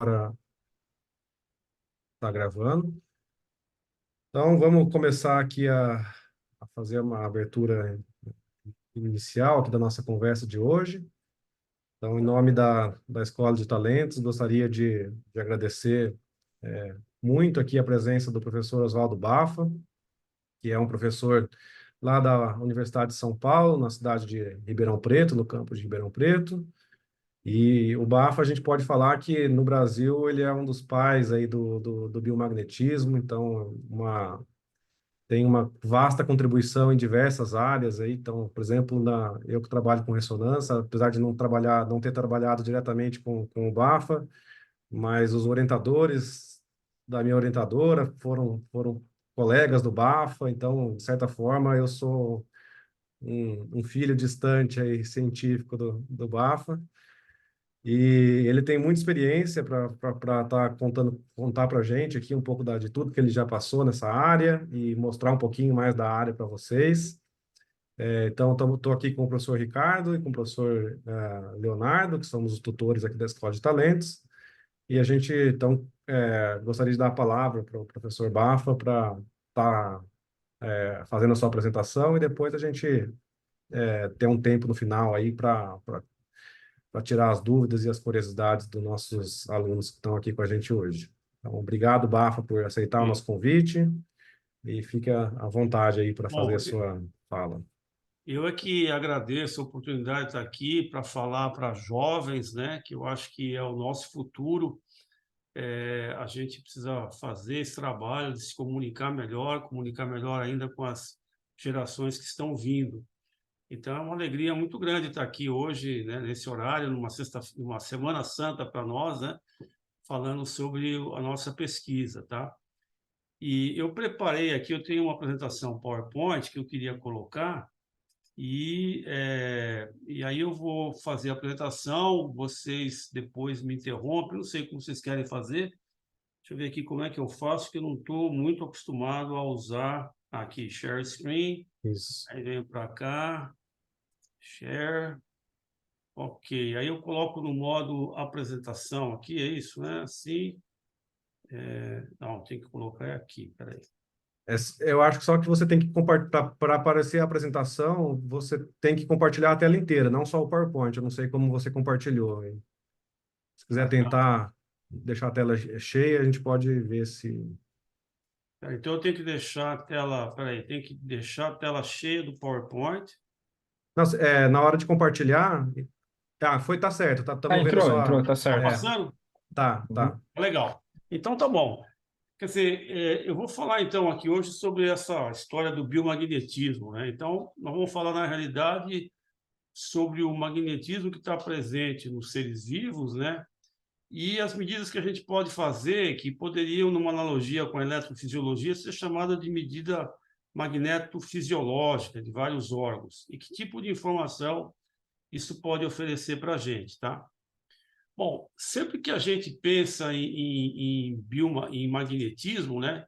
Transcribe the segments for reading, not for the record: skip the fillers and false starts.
Está gravando. Então, vamos começar aqui a fazer uma abertura inicial aqui da nossa conversa de hoje. Então, em nome da Escola de Talentos, gostaria de agradecer muito aqui a presença do professor Oswaldo Bafa, que é um professor lá da Universidade de São Paulo, na cidade de Ribeirão Preto, no campus de Ribeirão Preto. E o Bafa, a gente pode falar que no Brasil ele é um dos pais aí do biomagnetismo, então tem uma vasta contribuição em diversas áreas aí. Então, por exemplo, eu que trabalho com ressonância, apesar de não ter trabalhado diretamente com o Bafa, mas os orientadores da minha orientadora foram colegas do Bafa, então, de certa forma, eu sou um filho distante aí, científico do Bafa. E ele tem muita experiência para contar para a gente aqui um pouco de tudo que ele já passou nessa área e mostrar um pouquinho mais da área para vocês. Então, estou aqui com o professor Ricardo e com o professor Leonardo, que somos os tutores aqui da Escola de Talentos. E a gente, então, gostaria de dar a palavra para o professor Bafa para estar fazendo a sua apresentação e depois a gente ter um tempo no final aí para tirar as dúvidas e as curiosidades dos nossos alunos que estão aqui com a gente hoje. Então, obrigado, Bafa, por aceitar o nosso convite e fica à vontade aí para fazer a Bom, sua fala. eu é que agradeço a oportunidade de estar aqui para falar para jovens, né, que eu acho que é o nosso futuro. A gente precisa fazer esse trabalho de se comunicar melhor ainda com as gerações que estão vindo. Então, é uma alegria muito grande estar aqui hoje, né, nesse horário, numa Semana Santa para nós, né, falando sobre a nossa pesquisa, tá? E eu preparei aqui, eu tenho uma apresentação PowerPoint que eu queria colocar. E aí eu vou fazer a apresentação, vocês depois me interrompem, não sei como vocês querem fazer. Deixa eu ver aqui como é que eu faço, que eu não estou muito acostumado a usar aqui, share screen, Isso. aí venho para cá, share, ok. Aí eu coloco no modo apresentação aqui, é isso, né? Assim, não, tem que colocar aqui, peraí. Eu acho que só que você tem que compartilhar, para aparecer a apresentação, você tem que compartilhar a tela inteira, não só o PowerPoint. Eu não sei como você compartilhou. Se quiser Ah, tá. tentar deixar a tela cheia, a gente pode ver se... Então eu tenho que deixar a tela, peraí, tem que deixar a tela cheia do PowerPoint. Nossa, na hora de compartilhar... tá certo, Ah, estamos vendo a entrou, sua... tá Tá certo. passando? Tá. Legal. Então tá bom. Quer dizer, eu vou falar então aqui hoje sobre essa história do biomagnetismo, né? Então, nós vamos falar na realidade sobre o magnetismo que está presente nos seres vivos, né? E as medidas que a gente pode fazer, que poderiam, numa analogia com a eletrofisiologia, ser chamada de medida magnetofisiológica de vários órgãos. E que tipo de informação isso pode oferecer para a gente, tá? Bom, sempre que a gente pensa em magnetismo, né,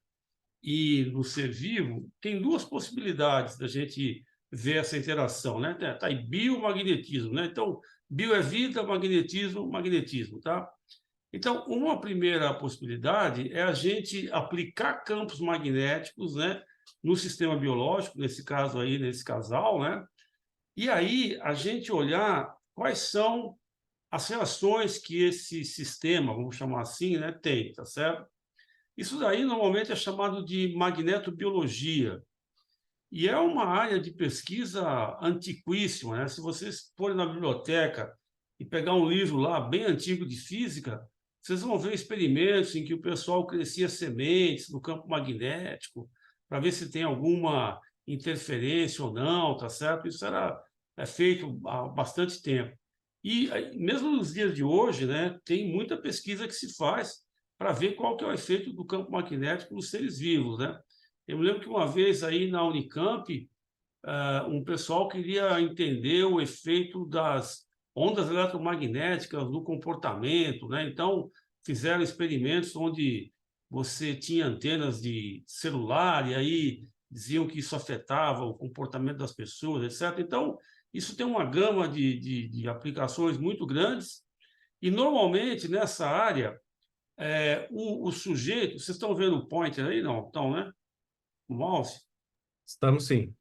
e no ser vivo, tem duas possibilidades da gente ver essa interação, né? Tá aí biomagnetismo, né? Então, bio é vida, magnetismo, magnetismo, tá? Então, uma primeira possibilidade é a gente aplicar campos magnéticos, né, no sistema biológico, nesse caso aí, nesse casal, né? E aí a gente olhar quais são as reações que esse sistema, vamos chamar assim, né, tem, tá certo? Isso daí normalmente é chamado de magnetobiologia e é uma área de pesquisa antiquíssima, né? Se vocês forem na biblioteca e pegar um livro lá bem antigo de física, vocês vão ver experimentos em que o pessoal crescia sementes no campo magnético para ver se tem alguma interferência ou não, tá certo? Isso é feito há bastante tempo. E mesmo nos dias de hoje, né, tem muita pesquisa que se faz para ver qual que é o efeito do campo magnético nos seres vivos, né? Eu me lembro que uma vez aí na Unicamp, um pessoal queria entender o efeito das ondas eletromagnéticas no comportamento, né? Então, fizeram experimentos onde você tinha antenas de celular e aí diziam que isso afetava o comportamento das pessoas, etc. Então, isso tem uma gama de aplicações muito grandes e, normalmente, nessa área, o sujeito... Vocês estão vendo o pointer aí? Não, estão, né? O mouse? Estamos sim.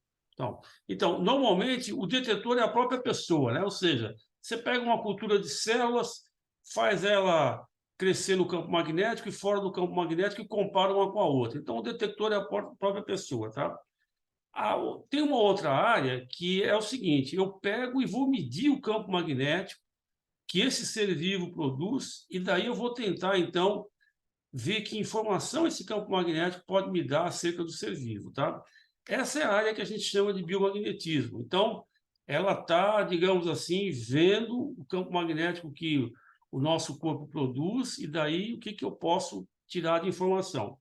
Então, normalmente, o detetor é a própria pessoa, né? Ou seja, você pega uma cultura de células, faz ela crescer no campo magnético e fora do campo magnético e compara uma com a outra. Então, o detector é a própria pessoa, tá? Tem uma outra área que é o seguinte: eu pego e vou medir o campo magnético que esse ser vivo produz, e daí eu vou tentar, então, ver que informação esse campo magnético pode me dar acerca do ser vivo, tá? Essa é a área que a gente chama de biomagnetismo. Então, ela está, digamos assim, vendo o campo magnético que o nosso corpo produz, e daí o que eu posso tirar de informação.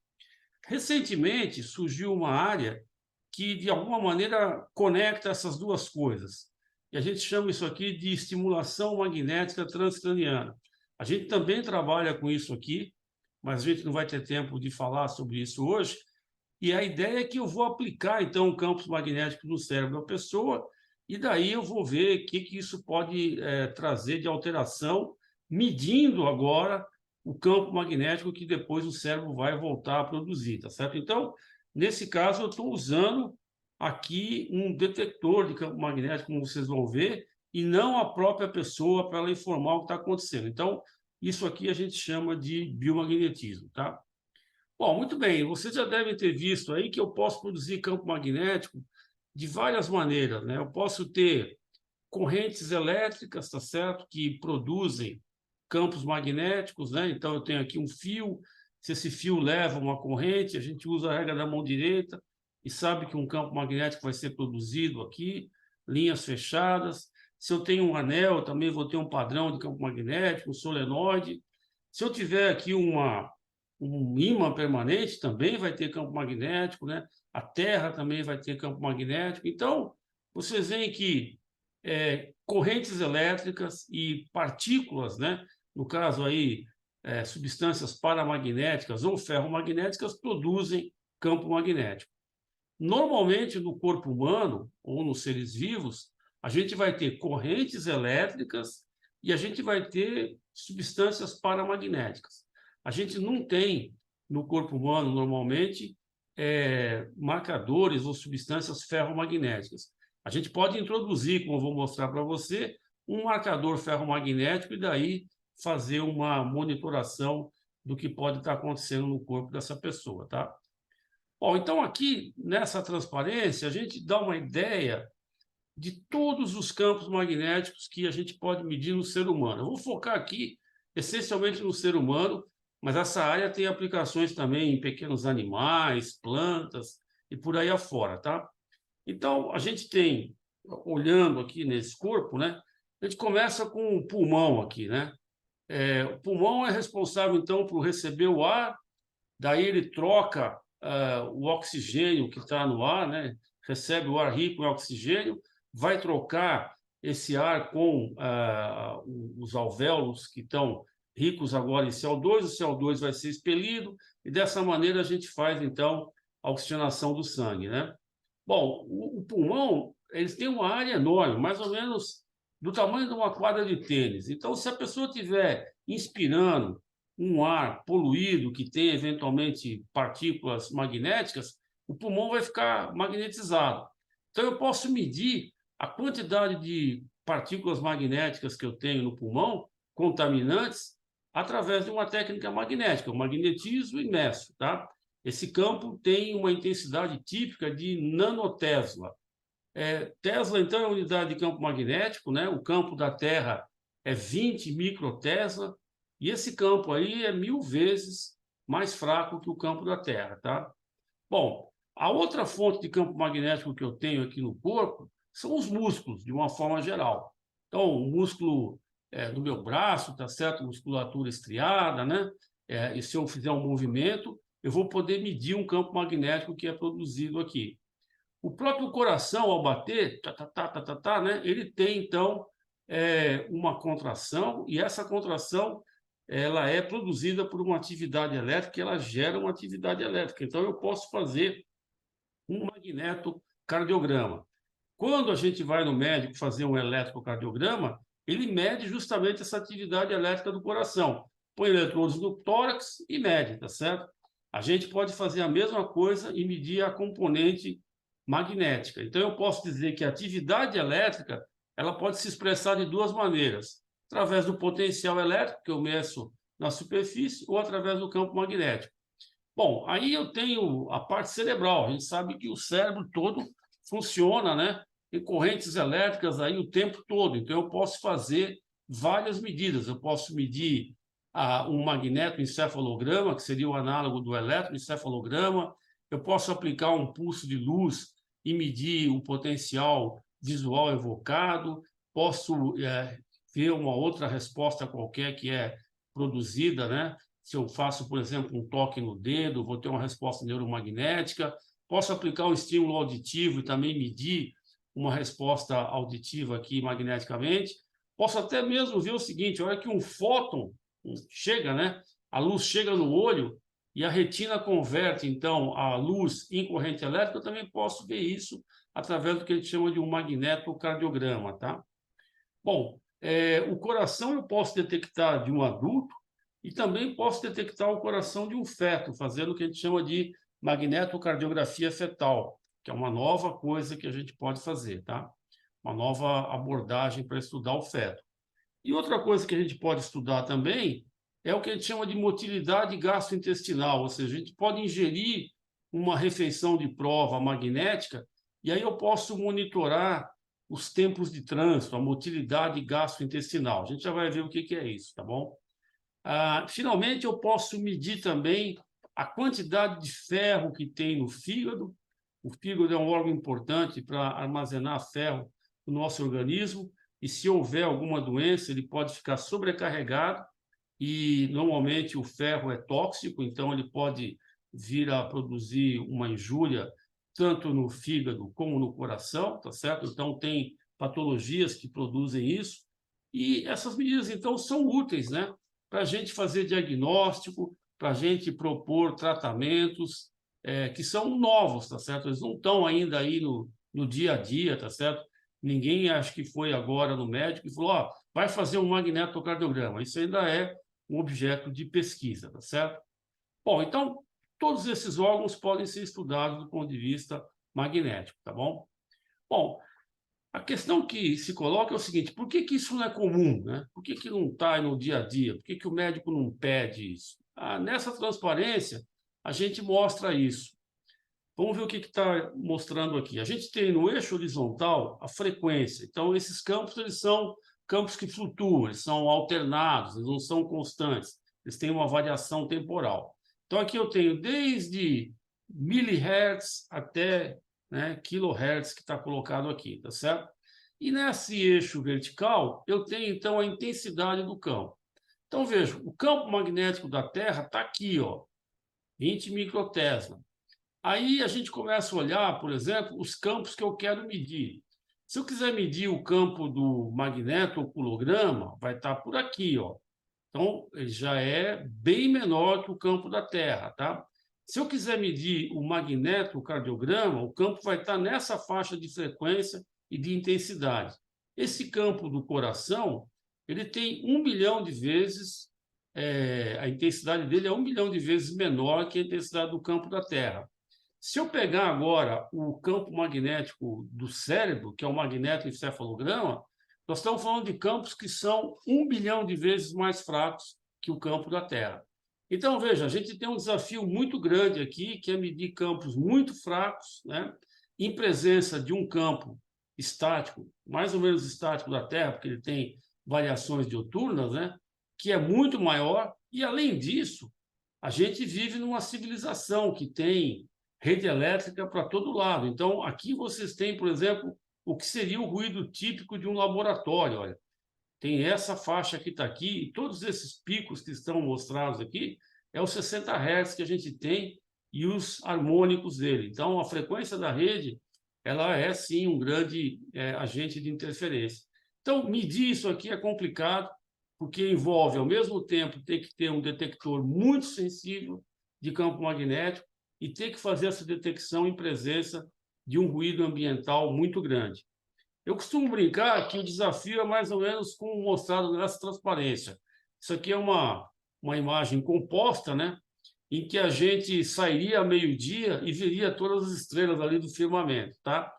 Recentemente, surgiu uma área que, de alguma maneira, conecta essas duas coisas. E a gente chama isso aqui de estimulação magnética transcraniana. A gente também trabalha com isso aqui, mas a gente não vai ter tempo de falar sobre isso hoje. E a ideia é que eu vou aplicar, então, campos magnéticos no cérebro da pessoa, e daí eu vou ver o que isso pode trazer de alteração, medindo agora o campo magnético que depois o cérebro vai voltar a produzir, tá certo? Então, nesse caso, eu estou usando aqui um detector de campo magnético, como vocês vão ver, e não a própria pessoa para ela informar o que está acontecendo. Então, isso aqui a gente chama de biomagnetismo, tá? Bom, muito bem, vocês já devem ter visto aí que eu posso produzir campo magnético de várias maneiras, né? Eu posso ter correntes elétricas, tá certo? Que produzem campos magnéticos, né? Então, eu tenho aqui um fio, se esse fio leva uma corrente, a gente usa a regra da mão direita e sabe que um campo magnético vai ser produzido aqui, linhas fechadas. Se eu tenho um anel, eu também vou ter um padrão de campo magnético, um solenoide. Se eu tiver aqui um ímã permanente, também vai ter campo magnético, né? A Terra também vai ter campo magnético. Então, vocês veem que correntes elétricas e partículas, né? No caso aí, substâncias paramagnéticas ou ferromagnéticas produzem campo magnético. Normalmente, no corpo humano ou nos seres vivos, a gente vai ter correntes elétricas e a gente vai ter substâncias paramagnéticas. A gente não tem, no corpo humano, normalmente, marcadores ou substâncias ferromagnéticas. A gente pode introduzir, como eu vou mostrar para você, um marcador ferromagnético e daí fazer uma monitoração do que pode estar acontecendo no corpo dessa pessoa, tá? Bom, então aqui, nessa transparência, a gente dá uma ideia de todos os campos magnéticos que a gente pode medir no ser humano. Eu vou focar aqui, essencialmente, no ser humano, mas essa área tem aplicações também em pequenos animais, plantas e por aí afora, tá? Então, a gente tem, olhando aqui nesse corpo, né? A gente começa com o pulmão aqui, né? O pulmão é responsável, então, por receber o ar, daí ele troca o oxigênio que está no ar, né? Recebe o ar rico em oxigênio, vai trocar esse ar com os alvéolos que estão ricos agora em CO2, o CO2 vai ser expelido, e dessa maneira a gente faz, então, a oxigenação do sangue, né? Bom, o pulmão, eles têm uma área enorme, mais ou menos do tamanho de uma quadra de tênis. Então, se a pessoa estiver inspirando um ar poluído que tem eventualmente partículas magnéticas, o pulmão vai ficar magnetizado. Então, eu posso medir a quantidade de partículas magnéticas que eu tenho no pulmão, contaminantes, através de uma técnica magnética, o magnetismo imerso, tá? Esse campo tem uma intensidade típica de nanotesla. Tesla, então, é a unidade de campo magnético, né? O campo da Terra é 20 microtesla, e esse campo aí é 1000 vezes mais fraco que o campo da Terra, tá? Bom, a outra fonte de campo magnético que eu tenho aqui no corpo são os músculos, de uma forma geral. Então, o músculo do meu braço, tá certo? Musculatura estriada, né? E se eu fizer um movimento, eu vou poder medir um campo magnético que é produzido aqui. O próprio coração, ao bater, né? Ele tem, então, uma contração, e essa contração ela é produzida por uma atividade elétrica, e ela gera uma atividade elétrica. Então, eu posso fazer um magnetocardiograma. Quando a gente vai no médico fazer um eletrocardiograma, ele mede justamente essa atividade elétrica do coração. põe eletrodos no tórax e mede, tá certo? A gente pode fazer a mesma coisa e medir a componente magnética. Então, eu posso dizer que a atividade elétrica ela pode se expressar de duas maneiras: através do potencial elétrico, que eu meço na superfície, ou através do campo magnético. Bom, aí eu tenho a parte cerebral. A gente sabe que o cérebro todo funciona, né, em correntes elétricas aí o tempo todo. Então, eu posso fazer várias medidas. Eu posso medir um magnetoencefalograma, que seria o análogo do eletroencefalograma. Eu posso aplicar um pulso de luz e medir o potencial visual evocado. Posso ver uma outra resposta qualquer que é produzida, né? Se eu faço, por exemplo, um toque no dedo, vou ter uma resposta neuromagnética. Posso aplicar um estímulo auditivo e também medir uma resposta auditiva aqui magneticamente. Posso até mesmo ver o seguinte: a hora que um fóton chega, né? A luz chega no olho e a retina converte, então, a luz em corrente elétrica. Eu também posso ver isso através do que a gente chama de um magnetocardiograma, tá? Bom, o coração eu posso detectar de um adulto e também posso detectar o coração de um feto, fazendo o que a gente chama de magnetocardiografia fetal, que é uma nova coisa que a gente pode fazer, tá? Uma nova abordagem para estudar o feto. E outra coisa que a gente pode estudar também é o que a gente chama de motilidade gastrointestinal, ou seja, a gente pode ingerir uma refeição de prova magnética e aí eu posso monitorar os tempos de trânsito, a motilidade gastrointestinal. A gente já vai ver o que é isso, tá bom? Finalmente, eu posso medir também a quantidade de ferro que tem no fígado. O fígado é um órgão importante para armazenar ferro no nosso organismo, e se houver alguma doença, ele pode ficar sobrecarregado, e normalmente o ferro é tóxico, então ele pode vir a produzir uma injúria tanto no fígado como no coração, tá certo? Então, tem patologias que produzem isso, e essas medidas, então, são úteis, né? Para a gente fazer diagnóstico, para a gente propor tratamentos que são novos, tá certo? Eles não estão ainda aí no dia a dia, tá certo? Ninguém acho que foi agora no médico e falou, vai fazer um magnetocardiograma. Isso ainda é um objeto de pesquisa, tá certo? Bom, então, todos esses órgãos podem ser estudados do ponto de vista magnético, tá bom? Bom, a questão que se coloca é o seguinte: por que isso não é comum, né? Por que não está no dia a dia? Por que o médico não pede isso? Nessa transparência, a gente mostra isso. Vamos ver o que está mostrando aqui. A gente tem no eixo horizontal a frequência. Então, esses campos eles são campos que flutuam, eles são alternados, eles não são constantes, eles têm uma variação temporal. Então, aqui eu tenho desde milihertz até, né, kilohertz, que está colocado aqui, tá certo? E nesse eixo vertical, eu tenho, então, a intensidade do campo. Então, veja, o campo magnético da Terra está aqui, ó, 20 microtesla. Aí a gente começa a olhar, por exemplo, os campos que eu quero medir. Se eu quiser medir o campo do magnetoculograma, vai estar por aqui, ó. Então, ele já é bem menor que o campo da Terra, tá? Se eu quiser medir o magnetocardiograma, o campo vai estar nessa faixa de frequência e de intensidade. Esse campo do coração, ele tem 1 milhão de vezes, a intensidade dele é 1 milhão de vezes menor que a intensidade do campo da Terra. Se eu pegar agora o campo magnético do cérebro, que é o magnetoencefalograma, nós estamos falando de campos que são 1 bilhão de vezes mais fracos que o campo da Terra. Então, veja, a gente tem um desafio muito grande aqui, que é medir campos muito fracos, né, em presença de um campo estático, mais ou menos estático da Terra, porque ele tem variações diuturnas, né, que é muito maior, e, além disso, a gente vive numa civilização que tem rede elétrica para todo lado. Então, aqui vocês têm, por exemplo, o que seria o ruído típico de um laboratório. Olha, tem essa faixa que está aqui, e todos esses picos que estão mostrados aqui, é os 60 Hz que a gente tem e os harmônicos dele. Então, a frequência da rede, ela é, sim, um grande agente de interferência. Então, medir isso aqui é complicado, porque envolve, ao mesmo tempo, ter que ter um detector muito sensível de campo magnético e ter que fazer essa detecção em presença de um ruído ambiental muito grande. Eu costumo brincar que o desafio é mais ou menos como mostrado nessa transparência. Isso aqui é uma uma imagem composta, né? Em que a gente sairia a meio-dia e veria todas as estrelas ali do firmamento, tá?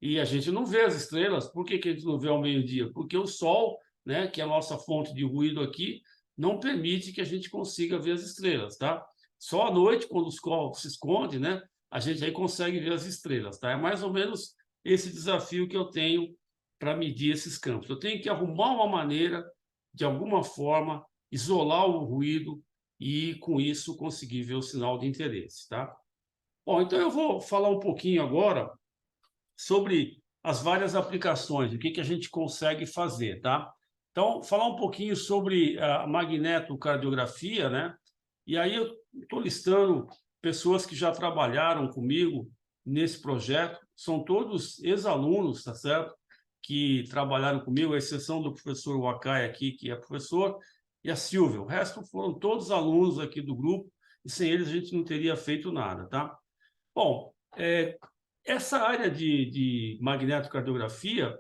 E a gente não vê as estrelas. Por que que a gente não vê ao meio-dia? Porque o Sol, né, que é a nossa fonte de ruído aqui, não permite que a gente consiga ver as estrelas, tá? Só à noite, quando o Sol se esconde, né, a gente aí consegue ver as estrelas, tá? É mais ou menos esse desafio que eu tenho para medir esses campos. Eu tenho que arrumar uma maneira, de alguma forma, isolar o ruído e, com isso, conseguir ver o sinal de interesse, tá? Bom, então eu vou falar um pouquinho agora sobre as várias aplicações, o que que a gente consegue fazer, tá? Então, falar um pouquinho sobre a magnetocardiografia, né? E aí eu estou listando pessoas que já trabalharam comigo nesse projeto, são todos ex-alunos, tá certo? Que trabalharam comigo, à exceção do professor Wakai aqui, que é professor, e a Silvia. O resto foram todos alunos aqui do grupo, e sem eles a gente não teria feito nada, tá? Bom, essa área de magnetocardiografia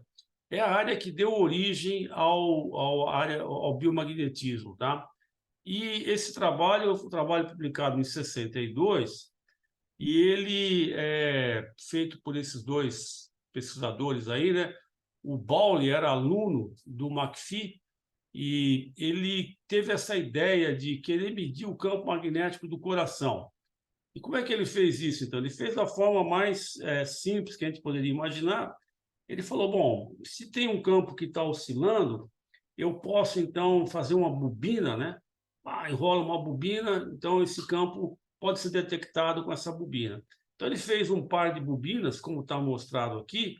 é a área que deu origem ao biomagnetismo, tá? E esse trabalho, o trabalho publicado em 62, e ele é feito por esses dois pesquisadores aí, né? O Bowley era aluno do McPhee e ele teve essa ideia de querer medir o campo magnético do coração. E como é que ele fez isso, então? Ele fez da forma mais simples que a gente poderia imaginar. Ele falou, bom, se tem um campo que está oscilando, eu posso, então, fazer uma bobina, né? Enrola uma bobina, então esse campo pode ser detectado com essa bobina. Então, ele fez um par de bobinas, como está mostrado aqui,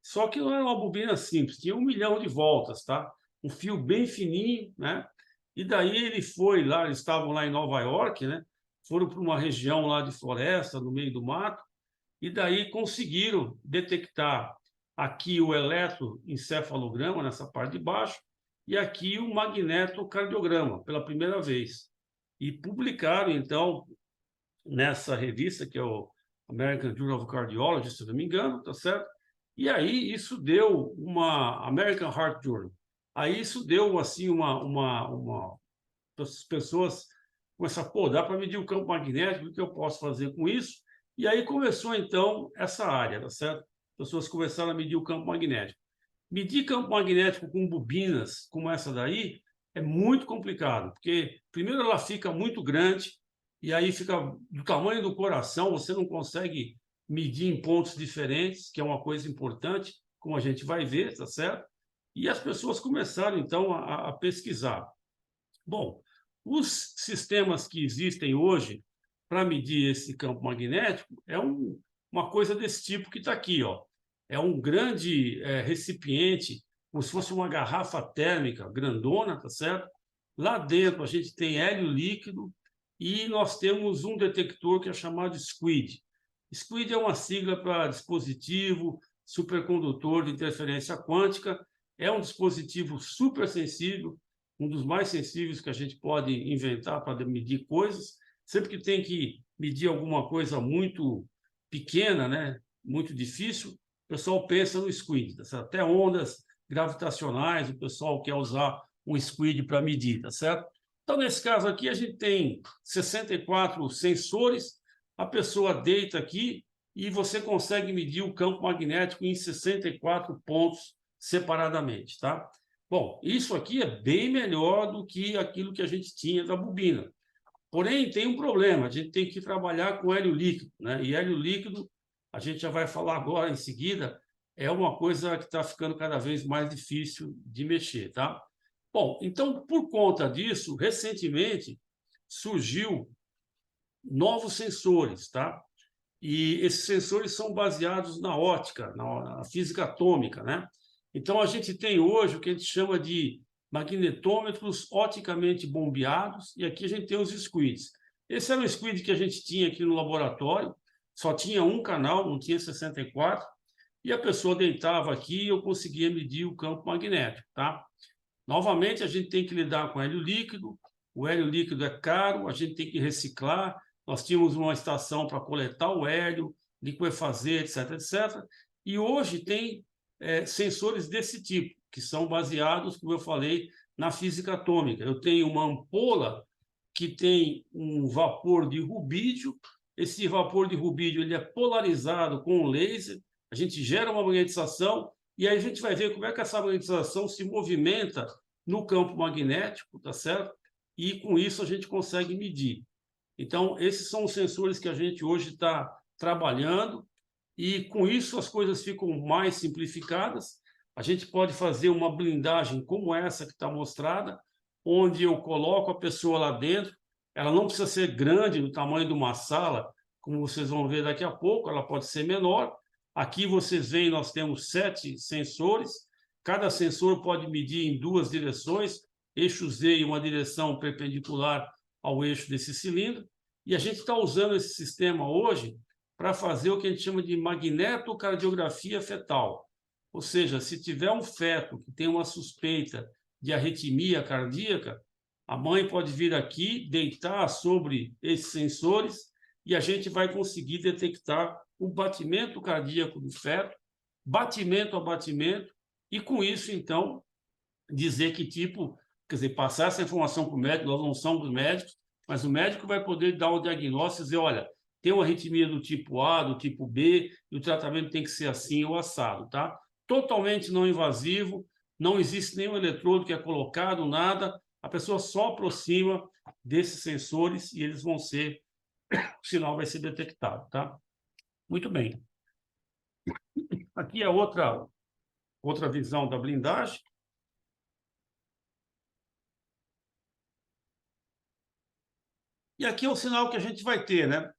só que não era uma bobina simples, tinha 1 milhão de voltas, tá? Um fio bem fininho, né? E daí ele foi lá, eles estavam lá em Nova York, né? Foram para uma região lá de floresta, no meio do mato, e daí conseguiram detectar aqui o eletroencefalograma, nessa parte de baixo, e aqui o magnetocardiograma, pela primeira vez. E publicaram, então, nessa revista, que é o American Journal of Cardiology, se não me engano, tá certo? E aí isso deu uma American Heart Journal. Aí isso deu, assim, as pessoas começaram, pô, dá para medir o campo magnético, o que eu posso fazer com isso? E aí começou, então, essa área, tá certo? As pessoas começaram a medir o campo magnético. Medir campo magnético com bobinas como essa daí é muito complicado, porque, primeiro, ela fica muito grande, e aí fica do tamanho do coração, você não consegue medir em pontos diferentes, que é uma coisa importante, como a gente vai ver, tá certo? E as pessoas começaram, então, a pesquisar. Bom, os sistemas que existem hoje para medir esse campo magnético é uma coisa desse tipo que está aqui, ó. É um grande recipiente, como se fosse uma garrafa térmica grandona, tá certo? Lá dentro a gente tem hélio líquido e nós temos um detector que é chamado SQUID. SQUID é uma sigla para dispositivo supercondutor de interferência quântica. É um dispositivo super sensível, um dos mais sensíveis que a gente pode inventar para medir coisas. Sempre que tem que medir alguma coisa muito pequena, né, muito difícil, o pessoal pensa no SQUID. Tá certo? Até ondas gravitacionais, o pessoal quer usar um SQUID para medir, tá certo? Então, nesse caso aqui, a gente tem 64 sensores, a pessoa deita aqui e você consegue medir o campo magnético em 64 pontos separadamente, tá? Bom, isso aqui é bem melhor do que aquilo que a gente tinha da bobina. Porém, tem um problema, a gente tem que trabalhar com hélio líquido, né? E hélio líquido, a gente já vai falar agora em seguida, é uma coisa que está ficando cada vez mais difícil de mexer, tá? Bom, então, por conta disso, recentemente surgiu novos sensores, tá? E esses sensores são baseados na ótica, na física atômica, né? Então, a gente tem hoje o que a gente chama de magnetômetros oticamente bombeados, e aqui a gente tem os squids. Esse era o squid que a gente tinha aqui no laboratório, só tinha um canal, não tinha 64, e a pessoa deitava aqui e eu conseguia medir o campo magnético, tá? Novamente, a gente tem que lidar com hélio líquido, o hélio líquido é caro, a gente tem que reciclar, nós tínhamos uma estação para coletar o hélio, liquefazer, etc., etc. E hoje tem sensores desse tipo, que são baseados, como eu falei, na física atômica. Eu tenho uma ampola que tem um vapor de rubídio. Esse vapor de rubídio ele é polarizado com um laser, a gente gera uma magnetização, e aí a gente vai ver como é que essa magnetização se movimenta no campo magnético, tá certo? E com isso a gente consegue medir. Então, esses são os sensores que a gente hoje está trabalhando, e com isso as coisas ficam mais simplificadas. A gente pode fazer uma blindagem como essa que está mostrada, onde eu coloco a pessoa lá dentro. Ela não precisa ser grande, do tamanho de uma sala, como vocês vão ver daqui a pouco, ela pode ser menor. Aqui vocês veem, nós temos 7 sensores, cada sensor pode medir em 2 direções, eixo Z em uma direção perpendicular ao eixo desse cilindro, e a gente está usando esse sistema hoje para fazer o que a gente chama de magnetocardiografia fetal. Ou seja, se tiver um feto que tem uma suspeita de arritmia cardíaca, a mãe pode vir aqui, deitar sobre esses sensores, e a gente vai conseguir detectar o batimento cardíaco do feto, batimento a batimento, e com isso, então, dizer que tipo, quer dizer, passar essa informação para o médico. Nós não somos médicos, mas o médico vai poder dar o diagnóstico e dizer, olha, tem uma arritmia do tipo A, do tipo B, e o tratamento tem que ser assim ou assado, tá? Totalmente não invasivo, não existe nenhum eletrodo que é colocado, nada, a pessoa só aproxima desses sensores e eles vão ser, o sinal vai ser detectado, tá? Muito bem. Aqui é outra visão da blindagem. E aqui é o sinal que a gente vai ter, né?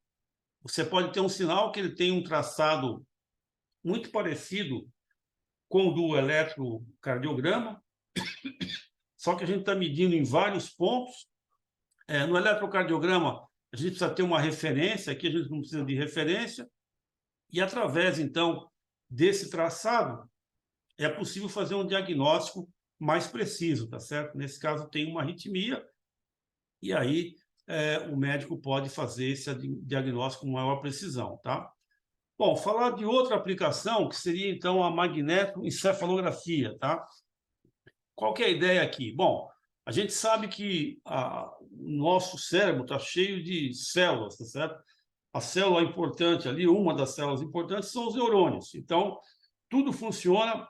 Você pode ter um sinal que ele tem um traçado muito parecido com o do eletrocardiograma, só que a gente está medindo em vários pontos. No eletrocardiograma, a gente precisa ter uma referência, aqui a gente não precisa de referência, e através, então, desse traçado, é possível fazer um diagnóstico mais preciso, tá certo? Nesse caso, tem uma arritmia, e aí o médico pode fazer esse diagnóstico com maior precisão, tá? Bom, falar de outra aplicação, que seria, então, a magnetoencefalografia, tá? Qual que é a ideia aqui? Bom, a gente sabe que o nosso cérebro está cheio de células, tá certo? A célula importante ali, uma das células importantes, são os neurônios. Então, tudo funciona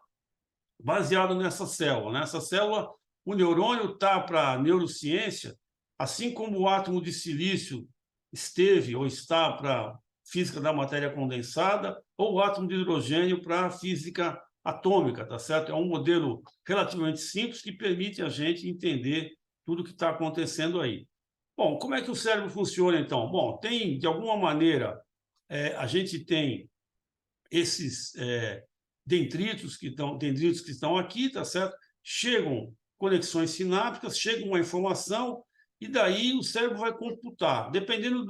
baseado nessa célula. Nessa célula, o neurônio está para a neurociência, assim como o átomo de silício esteve ou está para física da matéria condensada, ou o átomo de hidrogênio para a física atômica, tá certo? É um modelo relativamente simples que permite a gente entender tudo o que está acontecendo aí. Bom, como é que o cérebro funciona, então? Bom, tem, de alguma maneira, a gente tem esses dendritos que estão aqui, tá certo? Chegam conexões sinápticas, chega uma informação, e daí o cérebro vai computar. Dependendo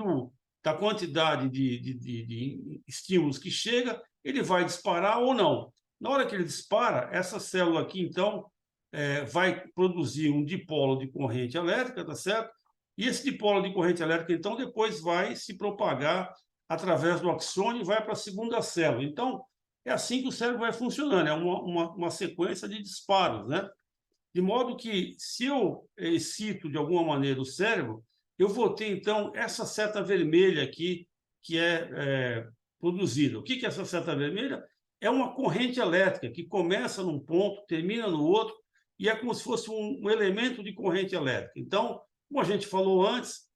da quantidade de estímulos que chega, ele vai disparar ou não. Na hora que ele dispara, essa célula aqui, então, vai produzir um dipolo de corrente elétrica, tá certo? E esse dipolo de corrente elétrica, então, depois vai se propagar através do axônio e vai para a segunda célula. Então, é assim que o cérebro vai funcionando, é uma sequência de disparos, né? De modo que, se eu excito de alguma maneira o cérebro, eu vou ter, então, essa seta vermelha aqui, que é produzida. O que é essa seta vermelha? É uma corrente elétrica que começa num ponto, termina no outro, e é como se fosse um elemento de corrente elétrica. Então, como a gente falou antes,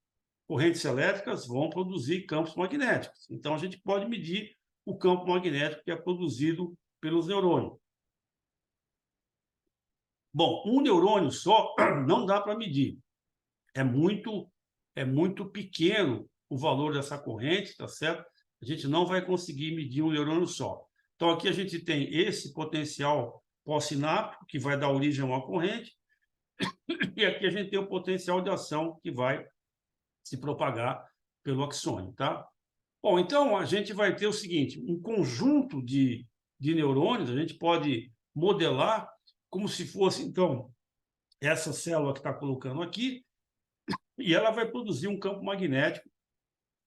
correntes elétricas vão produzir campos magnéticos. Então, a gente pode medir o campo magnético que é produzido pelos neurônios. Bom, um neurônio só não dá para medir. É muito pequeno o valor dessa corrente, tá certo? A gente não vai conseguir medir um neurônio só. Então, aqui a gente tem esse potencial pós-sináptico, que vai dar origem a uma corrente, e aqui a gente tem o potencial de ação, que vai se propagar pelo axônio, tá? Bom, então a gente vai ter o seguinte, um conjunto de neurônios, a gente pode modelar como se fosse, então, essa célula que está colocando aqui, e ela vai produzir um campo magnético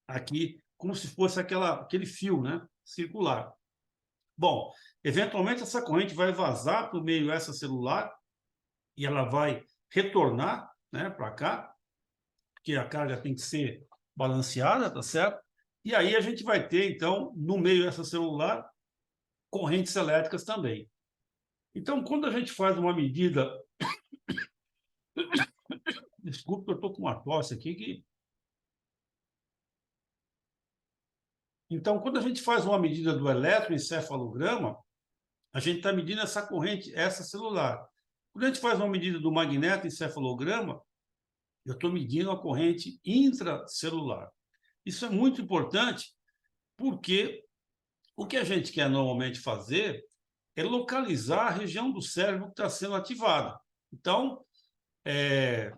aqui, como se fosse aquele fio, né, circular. Bom, eventualmente essa corrente vai vazar para o meio extracelular e ela vai retornar, né, para cá, porque a carga tem que ser balanceada, tá certo? E aí a gente vai ter, então, no meio extracelular, correntes elétricas também. Então, quando a gente faz uma medida... Desculpa, eu estou com uma tosse aqui que... Então, quando a gente faz uma medida do eletroencefalograma, a gente está medindo essa corrente extracelular. Quando a gente faz uma medida do magnetoencefalograma, eu estou medindo a corrente intracelular. Isso é muito importante, porque o que a gente quer normalmente fazer é localizar a região do cérebro que está sendo ativada. Então,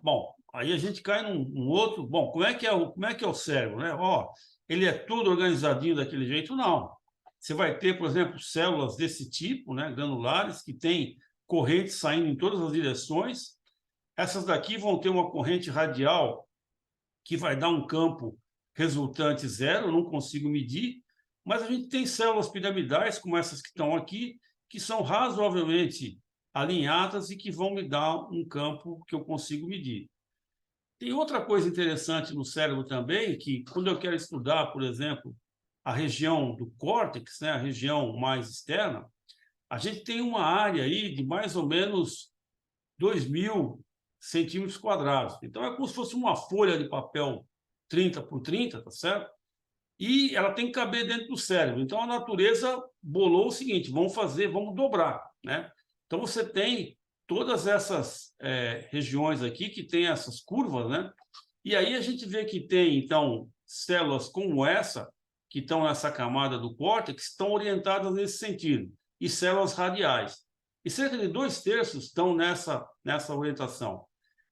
bom, aí a gente cai num outro... Bom, como é que é o cérebro, né? Ó, ele é todo organizadinho daquele jeito? Não. Você vai ter, por exemplo, células desse tipo, né, granulares, que têm correntes saindo em todas as direções. Essas daqui vão ter uma corrente radial que vai dar um campo resultante zero, eu não consigo medir, mas a gente tem células piramidais, como essas que estão aqui, que são razoavelmente alinhadas e que vão me dar um campo que eu consigo medir. Tem outra coisa interessante no cérebro também, que quando eu quero estudar, por exemplo, a região do córtex, né, a região mais externa, a gente tem uma área aí de mais ou menos 2.000 centímetros quadrados. Então, é como se fosse uma folha de papel 30 por 30, tá certo? E ela tem que caber dentro do cérebro. Então, a natureza bolou o seguinte, vamos dobrar, né? Então, você tem todas essas regiões aqui que tem essas curvas, né? E aí a gente vê que tem, então, células como essa, que estão nessa camada do córtex, que estão orientadas nesse sentido, e células radiais. E cerca de 2/3 estão nessa orientação.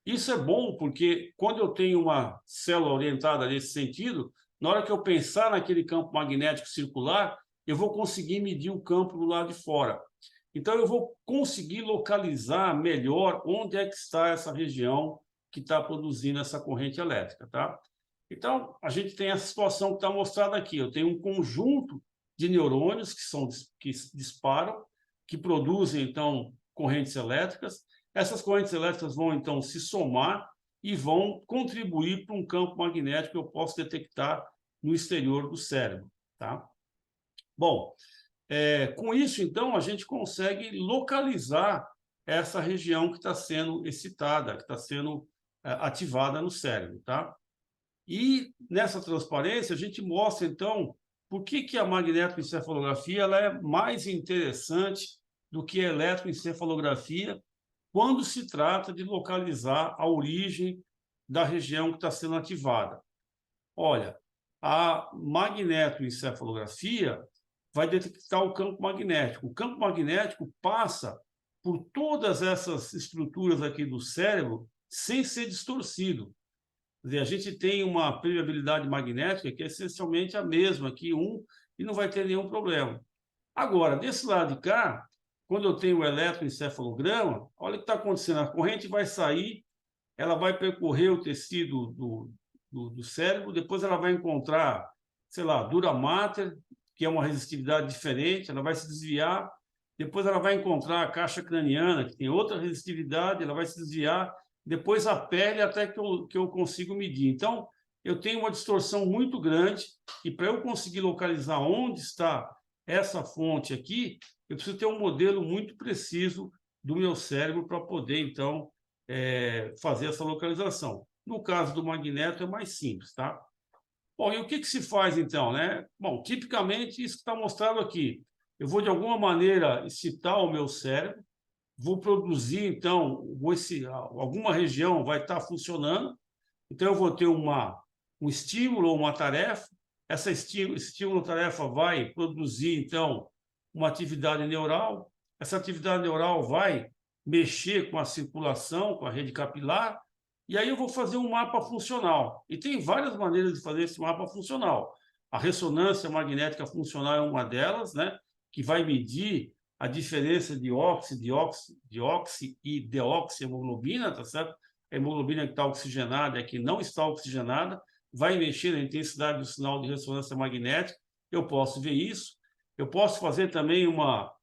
Isso é bom porque quando eu tenho uma célula orientada nesse sentido, na hora que eu pensar naquele campo magnético circular, eu vou conseguir medir o campo do lado de fora. Então, eu vou conseguir localizar melhor onde é que está essa região que está produzindo essa corrente elétrica, tá? Então, a gente tem essa situação que está mostrada aqui. Eu tenho um conjunto de neurônios que disparam, que produzem, então, correntes elétricas. Essas correntes elétricas vão, então, se somar e vão contribuir para um campo magnético que eu posso detectar no exterior do cérebro, tá? Bom, com isso, então, a gente consegue localizar essa região que está sendo excitada, que está sendo ativada no cérebro, tá? E nessa transparência a gente mostra, então, por que a magnetoencefalografia ela é mais interessante do que a eletroencefalografia quando se trata de localizar a origem da região que está sendo ativada. Olha, a magnetoencefalografia vai detectar o campo magnético. O campo magnético passa por todas essas estruturas aqui do cérebro sem ser distorcido. Quer dizer, a gente tem uma permeabilidade magnética que é essencialmente a mesma que e não vai ter nenhum problema. Agora, desse lado de cá, quando eu tenho o eletroencefalograma, olha o que está acontecendo. A corrente vai sair, ela vai percorrer o tecido do cérebro, depois ela vai encontrar, sei lá, dura mater, que é uma resistividade diferente, ela vai se desviar, depois ela vai encontrar a caixa craniana, que tem outra resistividade, ela vai se desviar, depois a pele até que eu consigo medir. Então, eu tenho uma distorção muito grande e para eu conseguir localizar onde está essa fonte aqui, eu preciso ter um modelo muito preciso do meu cérebro para poder, então, fazer essa localização. No caso do magneto é mais simples, tá? Bom, e o que se faz então, né? Bom, tipicamente isso que está mostrado aqui. Eu vou, de alguma maneira, excitar o meu cérebro, vou produzir, então, alguma região vai estar funcionando, então eu vou ter um estímulo ou uma tarefa, essa estímulo-tarefa vai produzir, então, uma atividade neural, essa atividade neural vai mexer com a circulação, com a rede capilar, e aí eu vou fazer um mapa funcional. E tem várias maneiras de fazer esse mapa funcional. A ressonância magnética funcional é uma delas, né, que vai medir a diferença de oxi e deoxihemoglobina, tá certo? A hemoglobina que está oxigenada e a que não está oxigenada, vai mexer na intensidade do sinal de ressonância magnética. Eu posso ver isso. Eu posso fazer também uma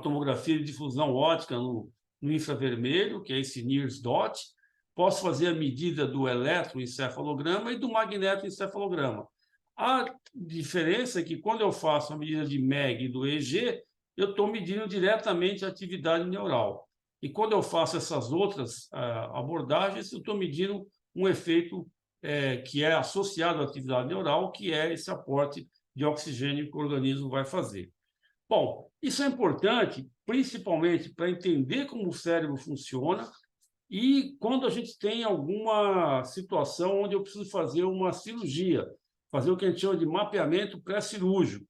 tomografia de difusão óptica no infravermelho, que é esse NIRS-DOT. posso fazer a medida do eletroencefalograma e do magnetoencefalograma. A diferença é que, quando eu faço a medida de MEG e do EG, eu estou medindo diretamente a atividade neural. E quando eu faço essas outras abordagens, eu estou medindo um efeito que é associado à atividade neural, que é esse aporte de oxigênio que o organismo vai fazer. Bom, isso é importante, principalmente para entender como o cérebro funciona e quando a gente tem alguma situação onde eu preciso fazer uma cirurgia, fazer o que a gente chama de mapeamento pré-cirúrgico.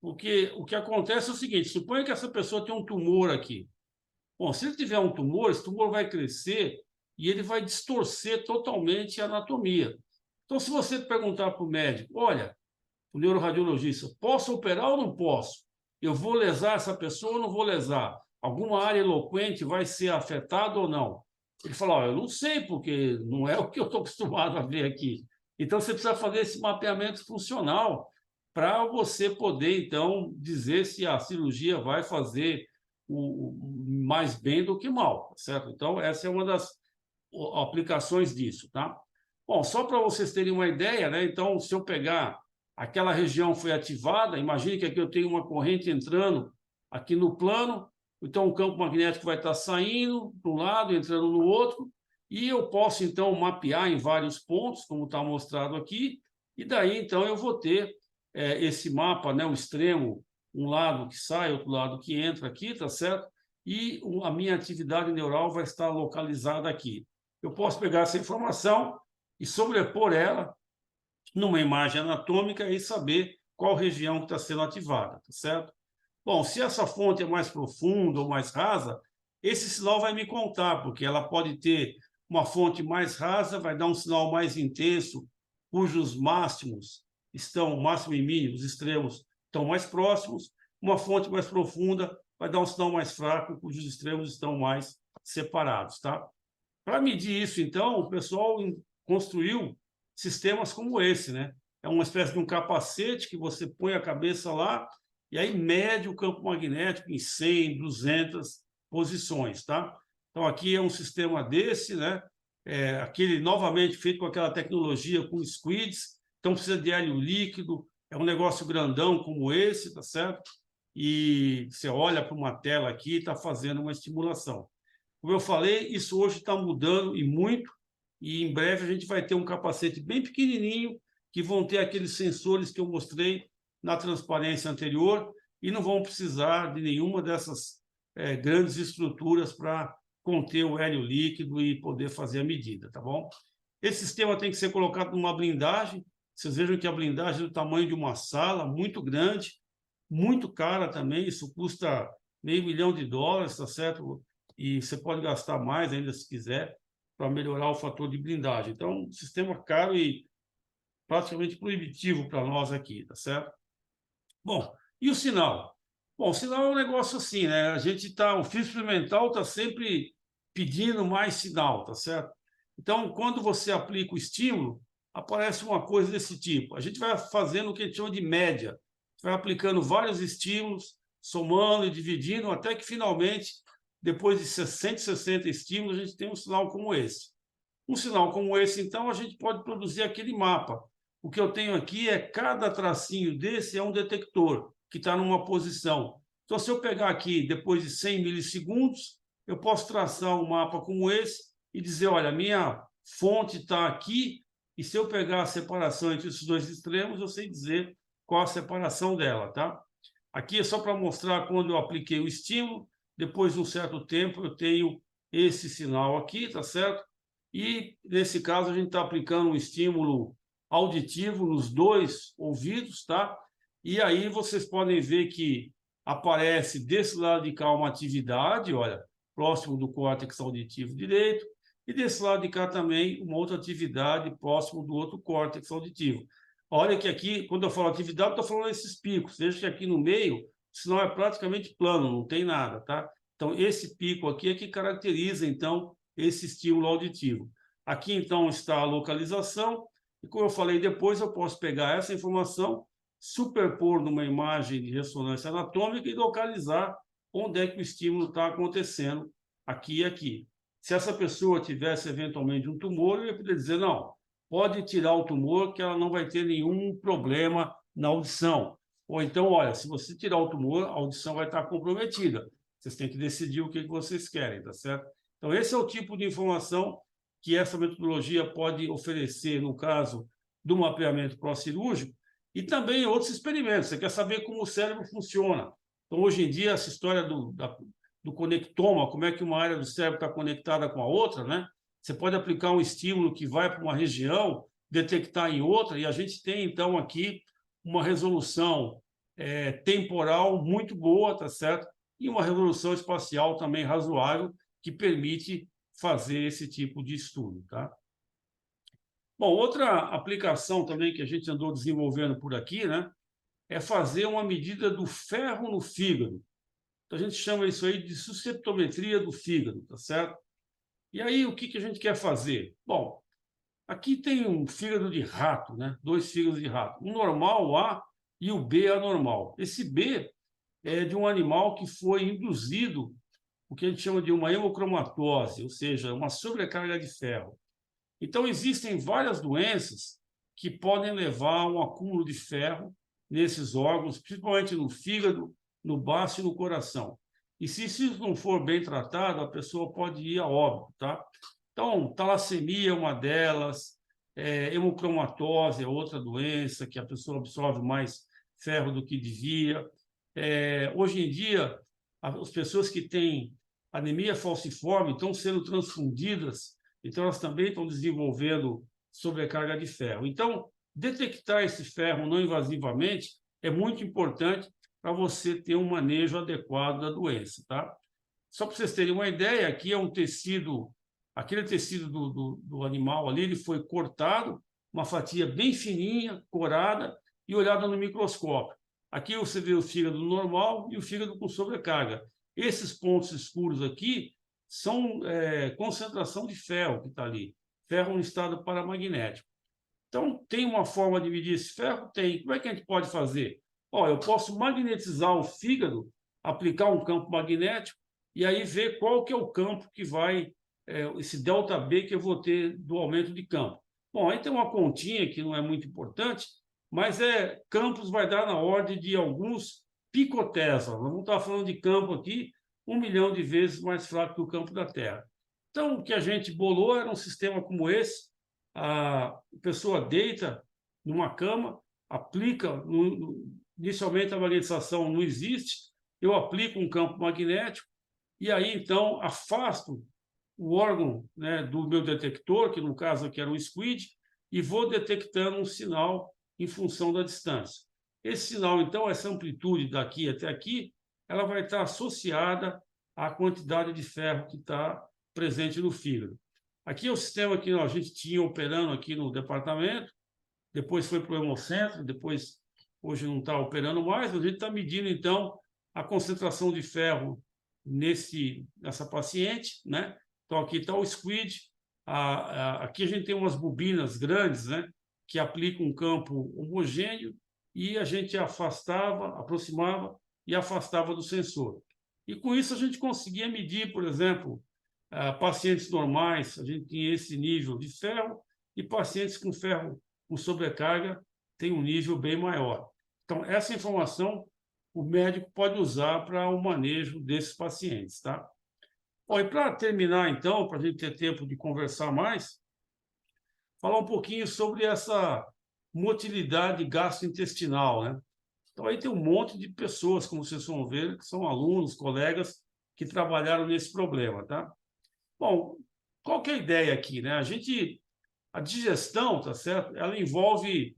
Porque o que acontece é o seguinte: suponha que essa pessoa tem um tumor aqui. Bom, se ele tiver um tumor, esse tumor vai crescer e ele vai distorcer totalmente a anatomia. Então, se você perguntar para o médico, olha, o neuroradiologista, posso operar ou não posso? Eu vou lesar essa pessoa ou não vou lesar? Alguma área eloquente vai ser afetada ou não? Ele fala, eu não sei, porque não é o que eu estou acostumado a ver aqui. Então, você precisa fazer esse mapeamento funcional para você poder, então, dizer se a cirurgia vai fazer mais bem do que mal, certo? Então, essa é uma das aplicações disso, tá? Bom, só para vocês terem uma ideia, né? Então, se eu pegar aquela região foi ativada, imagine que aqui eu tenho uma corrente entrando aqui no plano, então o campo magnético vai estar saindo de um lado, entrando no outro, e eu posso, então, mapear em vários pontos, como está mostrado aqui, e daí, então, eu vou ter esse mapa, né, o extremo, um lado que sai, outro lado que entra aqui, tá certo? E a minha atividade neural vai estar localizada aqui. Eu posso pegar essa informação e sobrepor ela numa imagem anatômica e saber qual região que está sendo ativada, tá certo? Bom, se essa fonte é mais profunda ou mais rasa, esse sinal vai me contar, porque ela pode ter uma fonte mais rasa, vai dar um sinal mais intenso, cujos máximos estão, máximo e mínimo, os extremos estão mais próximos. Uma fonte mais profunda vai dar um sinal mais fraco, cujos extremos estão mais separados, tá? Para medir isso, então, o pessoal construiu sistemas como esse, né? É uma espécie de um capacete que você põe a cabeça lá e aí mede o campo magnético em 100, 200 posições, tá? Então, aqui é um sistema desse, né? Aquele, novamente, feito com aquela tecnologia com squids, então precisa de hélio líquido, é um negócio grandão como esse, tá certo? E você olha para uma tela aqui e está fazendo uma estimulação. Como eu falei, isso hoje está mudando e muito, e em breve a gente vai ter um capacete bem pequenininho, que vão ter aqueles sensores que eu mostrei na transparência anterior, e não vão precisar de nenhuma dessas grandes estruturas para conter o hélio líquido e poder fazer a medida, tá bom? Esse sistema tem que ser colocado numa blindagem. Vocês vejam que a blindagem é do tamanho de uma sala, muito grande, muito cara também, isso custa $500 mil, tá certo? E você pode gastar mais ainda se quiser para melhorar o fator de blindagem. Então, um sistema caro e praticamente proibitivo para nós aqui, tá certo? Bom, e o sinal? Bom, o sinal é um negócio assim, né? O físico experimental está sempre pedindo mais sinal, tá certo? Então, quando você aplica o estímulo, aparece uma coisa desse tipo. A gente vai fazendo o que a gente chama de média. Vai aplicando vários estímulos, somando e dividindo, até que, finalmente, depois de 160 estímulos, a gente tem um sinal como esse. Um sinal como esse, então, a gente pode produzir aquele mapa. O que eu tenho aqui é cada tracinho desse é um detector que está numa posição. Então, se eu pegar aqui, depois de 100 milissegundos, eu posso traçar um mapa como esse e dizer, olha, minha fonte está aqui, e se eu pegar a separação entre esses dois extremos, eu sei dizer qual a separação dela, tá? Aqui é só para mostrar quando eu apliquei o estímulo, depois de um certo tempo eu tenho esse sinal aqui, tá certo? E, nesse caso, a gente está aplicando um estímulo auditivo nos dois ouvidos, tá? E aí vocês podem ver que aparece desse lado de cá uma atividade, olha, próximo do córtex auditivo direito, e desse lado de cá também uma outra atividade próximo do outro córtex auditivo. Olha que aqui, quando eu falo atividade, estou falando esses picos. Veja que aqui no meio, o sinal é praticamente plano, não tem nada, tá? Então, esse pico aqui é que caracteriza, então, esse estímulo auditivo. Aqui, então, está a localização, e como eu falei depois, eu posso pegar essa informação, superpor numa imagem de ressonância anatômica e localizar onde é que o estímulo está acontecendo, aqui e aqui. se essa pessoa tivesse eventualmente um tumor, eu ia poder dizer, não, pode tirar o tumor que ela não vai ter nenhum problema na audição. Ou então, olha, se você tirar o tumor, a audição vai estar comprometida. Vocês têm que decidir o que vocês querem, tá certo? Então, esse é o tipo de informação que essa metodologia pode oferecer no caso do mapeamento pró-cirúrgico e também outros experimentos. Você quer saber como o cérebro funciona. Então, hoje em dia, essa história do conectoma, como é que uma área do cérebro está conectada com a outra, né? Você pode aplicar um estímulo que vai para uma região, detectar em outra, e a gente tem, então, aqui uma resolução temporal muito boa, tá certo? E uma resolução espacial também razoável, que permite fazer esse tipo de estudo, tá? Bom, outra aplicação também que a gente andou desenvolvendo por aqui, né, é fazer uma medida do ferro no fígado. Então, a gente chama isso aí de susceptometria do fígado, tá certo? E aí, o que a gente quer fazer? Bom, aqui tem um fígado de rato, né? 2 fígados de rato. O normal, o A, e o B anormal. Esse B é de um animal que foi induzido o que a gente chama de uma hemocromatose, ou seja, uma sobrecarga de ferro. Então, existem várias doenças que podem levar a um acúmulo de ferro nesses órgãos, principalmente no fígado, no baço e no coração. E se isso não for bem tratado, a pessoa pode ir a óbito, tá? Então, talassemia é uma delas, hemocromatose é outra doença que a pessoa absorve mais ferro do que devia. Hoje em dia, as pessoas que têm anemia falciforme estão sendo transfundidas, então elas também estão desenvolvendo sobrecarga de ferro. Então, detectar esse ferro não invasivamente é muito importante para você ter um manejo adequado da doença, tá? Só para vocês terem uma ideia, aqui é um tecido, aquele tecido do animal ali, ele foi cortado, uma fatia bem fininha, corada e olhada no microscópio. Aqui você vê o fígado normal e o fígado com sobrecarga. Esses pontos escuros aqui são concentração de ferro que está ali, ferro em estado paramagnético. Então, tem uma forma de medir esse ferro? Tem. Como é que a gente pode fazer? Eu posso magnetizar o fígado, aplicar um campo magnético e aí ver qual que é o campo que vai, esse delta B que eu vou ter do aumento de campo. Bom, aí tem uma continha que não é muito importante, mas campos vai dar na ordem de alguns picotesla. Nós vamos estar falando de campo aqui 1 milhão de vezes mais fraco que o campo da Terra. Então, o que a gente bolou era um sistema como esse. A pessoa deita numa cama, aplica, inicialmente a magnetização não existe, eu aplico um campo magnético e aí, então, afasto o órgão, né, do meu detector, que no caso aqui era um SQUID, e vou detectando um sinal em função da distância. Esse sinal, então, essa amplitude daqui até aqui, ela vai estar associada à quantidade de ferro que está presente no fígado. Aqui é o sistema que a gente tinha operando aqui no departamento, depois foi para o hemocentro, depois, hoje não está operando mais, a gente está medindo, então, a concentração de ferro nessa paciente, né? Então, aqui está o SQUID, aqui a gente tem umas bobinas grandes, né? Que aplicam um campo homogêneo e a gente afastava, aproximava e afastava do sensor. E com isso a gente conseguia medir, por exemplo, pacientes normais, a gente tinha esse nível de ferro, e pacientes com ferro com sobrecarga tem um nível bem maior. Então, essa informação o médico pode usar para o manejo desses pacientes, tá? Bom, e para terminar, então, para a gente ter tempo de conversar mais, falar um pouquinho sobre essa motilidade gastrointestinal, né? Então, aí tem um monte de pessoas, como vocês vão ver, que são alunos, colegas, que trabalharam nesse problema, tá? Bom, qual que é a ideia aqui, né? A digestão, tá certo? Ela envolve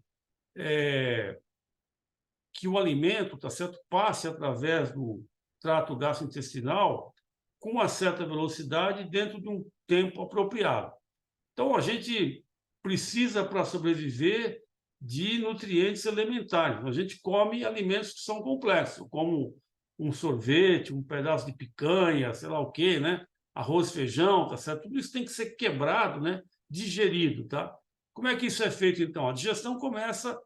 que o alimento, tá certo, passe através do trato gastrointestinal com uma certa velocidade dentro de um tempo apropriado. Então, a gente precisa, para sobreviver, de nutrientes elementares. A gente come alimentos que são complexos, como um sorvete, um pedaço de picanha, sei lá o quê, né? Arroz, feijão, tá certo? Tudo isso tem que ser quebrado, né? Digerido, tá? Como é que isso é feito, então? A digestão começa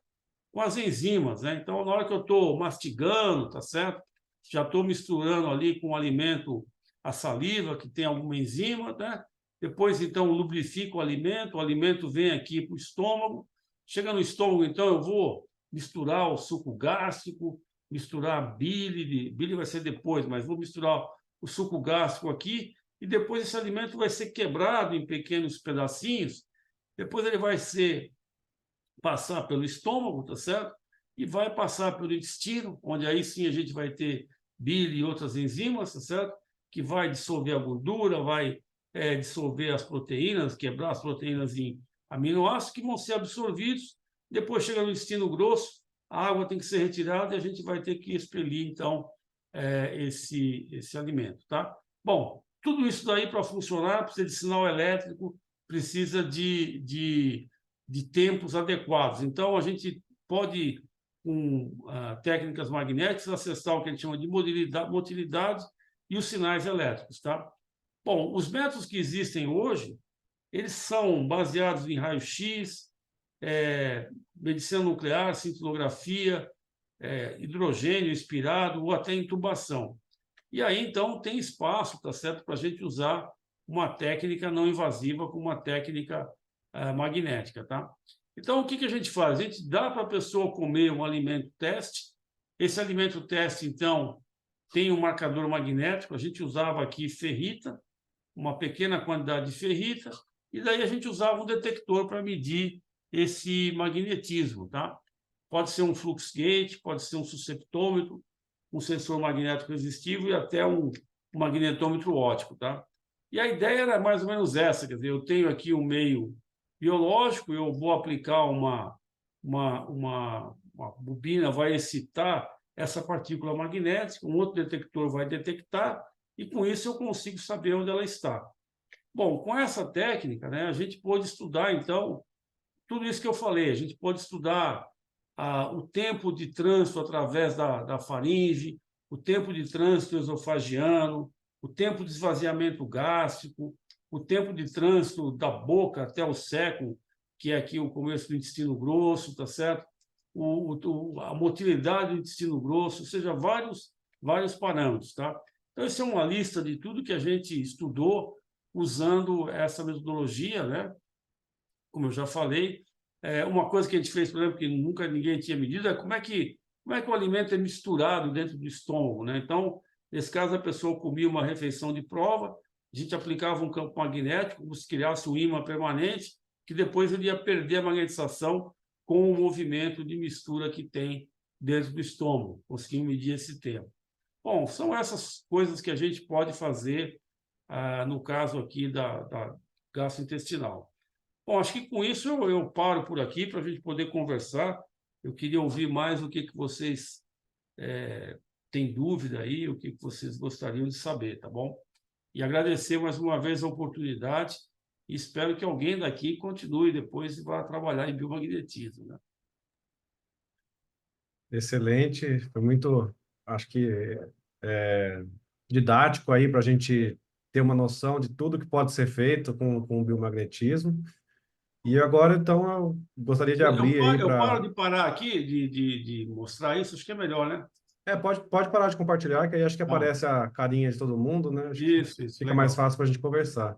com as enzimas, né? Então, na hora que eu estou mastigando, tá certo? Já estou misturando ali com o alimento a saliva, que tem alguma enzima, né? depois, então, lubrifica o alimento vem aqui para o estômago, chega no estômago, então, eu vou misturar o suco gástrico, misturar a bile vai ser depois, mas vou misturar o suco gástrico aqui, e depois esse alimento vai ser quebrado em pequenos pedacinhos, depois ele vai passar pelo estômago, tá certo? E vai passar pelo intestino, onde aí sim a gente vai ter bile e outras enzimas, tá certo? Que vai dissolver a gordura, vai dissolver as proteínas, quebrar as proteínas em aminoácidos que vão ser absorvidos. Depois chega no intestino grosso, a água tem que ser retirada e a gente vai ter que expelir, então, esse alimento, tá? Bom, tudo isso daí para funcionar precisa de sinal elétrico, precisa de tempos adequados. Então, a gente pode, com técnicas magnéticas, acessar o que a gente chama de motilidade e os sinais elétricos, tá? Bom, os métodos que existem hoje, eles são baseados em raio-x, medicina nuclear, cintilografia, hidrogênio inspirado ou até intubação. E aí, então, tem espaço, tá certo, para a gente usar uma técnica não invasiva como uma técnica magnética, tá? Então, o que a gente faz? A gente dá para a pessoa comer um alimento teste. Esse alimento teste, então, tem um marcador magnético. A gente usava aqui ferrita, uma pequena quantidade de ferrita, e daí a gente usava um detector para medir esse magnetismo, tá? Pode ser um flux gate, pode ser um susceptômetro, um sensor magnético resistivo e até um magnetômetro óptico, tá? E a ideia era mais ou menos essa, quer dizer, eu tenho aqui um meio biológico, eu vou aplicar uma bobina, vai excitar essa partícula magnética, um outro detector vai detectar, e com isso eu consigo saber onde ela está. Bom, com essa técnica, né, a gente pode estudar, então, tudo isso que eu falei. A gente pode estudar o tempo de trânsito através da faringe, o tempo de trânsito esofagiano, o tempo de esvaziamento gástrico, o tempo de trânsito da boca até o cérebro, que é aqui o começo do intestino grosso, tá certo? A motilidade do intestino grosso, ou seja, vários parâmetros, tá? Então, isso é uma lista de tudo que a gente estudou usando essa metodologia, né? Como eu já falei, uma coisa que a gente fez, por exemplo, que nunca ninguém tinha medido, é como é que o alimento é misturado dentro do estômago, né? Então, nesse caso, a pessoa comia uma refeição de prova, a gente aplicava um campo magnético, como se criasse um ímã permanente, que depois ele ia perder a magnetização com o movimento de mistura que tem dentro do estômago. Conseguimos medir esse tempo. Bom, são essas coisas que a gente pode fazer no caso aqui da gastrointestinal. Bom, acho que com isso eu paro por aqui para a gente poder conversar. Eu queria ouvir mais o que vocês têm dúvida aí, o que vocês gostariam de saber, tá bom? E agradecer mais uma vez a oportunidade e espero que alguém daqui continue depois e vá trabalhar em biomagnetismo, né? Excelente, foi muito, acho que didático aí para a gente ter uma noção de tudo que pode ser feito com o biomagnetismo. E agora, então, eu gostaria de abrir aí Eu para... paro de parar aqui, de mostrar isso, acho que é melhor, né? pode parar de compartilhar, que aí acho que Tá. aparece a carinha de todo mundo, né? Acho que Isso, fica mais legal. fácil para a gente conversar.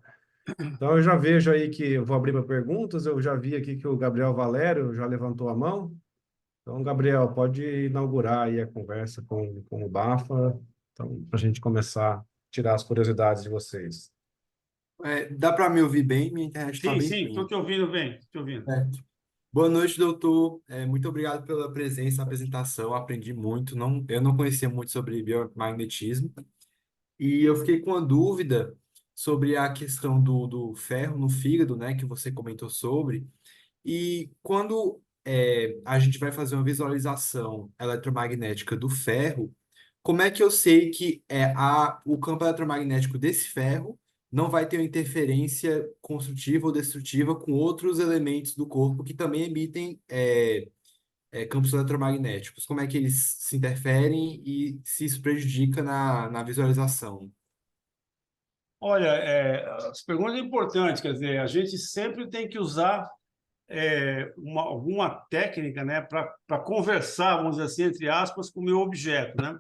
Então, eu já vejo aí que eu vou abrir para perguntas, eu já vi aqui que o Gabriel Valério já levantou a mão. Então, Gabriel, pode inaugurar aí a conversa com o Bafa, então, para a gente começar a tirar as curiosidades de vocês. Dá para me ouvir bem? Minha internet está Sim, bem sim, estou ruim. te ouvindo bem, estou te ouvindo. Boa noite, doutor. Muito obrigado pela presença na apresentação. Aprendi muito. Eu não conhecia muito sobre biomagnetismo. E eu fiquei com uma dúvida sobre a questão do ferro no fígado, né, que você comentou sobre. E quando a gente vai fazer uma visualização eletromagnética do ferro, como é que eu sei que o campo eletromagnético desse ferro não vai ter uma interferência construtiva ou destrutiva com outros elementos do corpo que também emitem campos eletromagnéticos? Como é que eles se interferem e se isso prejudica na visualização? Olha, as perguntas são importantes, quer dizer, a gente sempre tem que usar alguma técnica, né, para conversar, vamos dizer assim, entre aspas, com o meu objeto, né?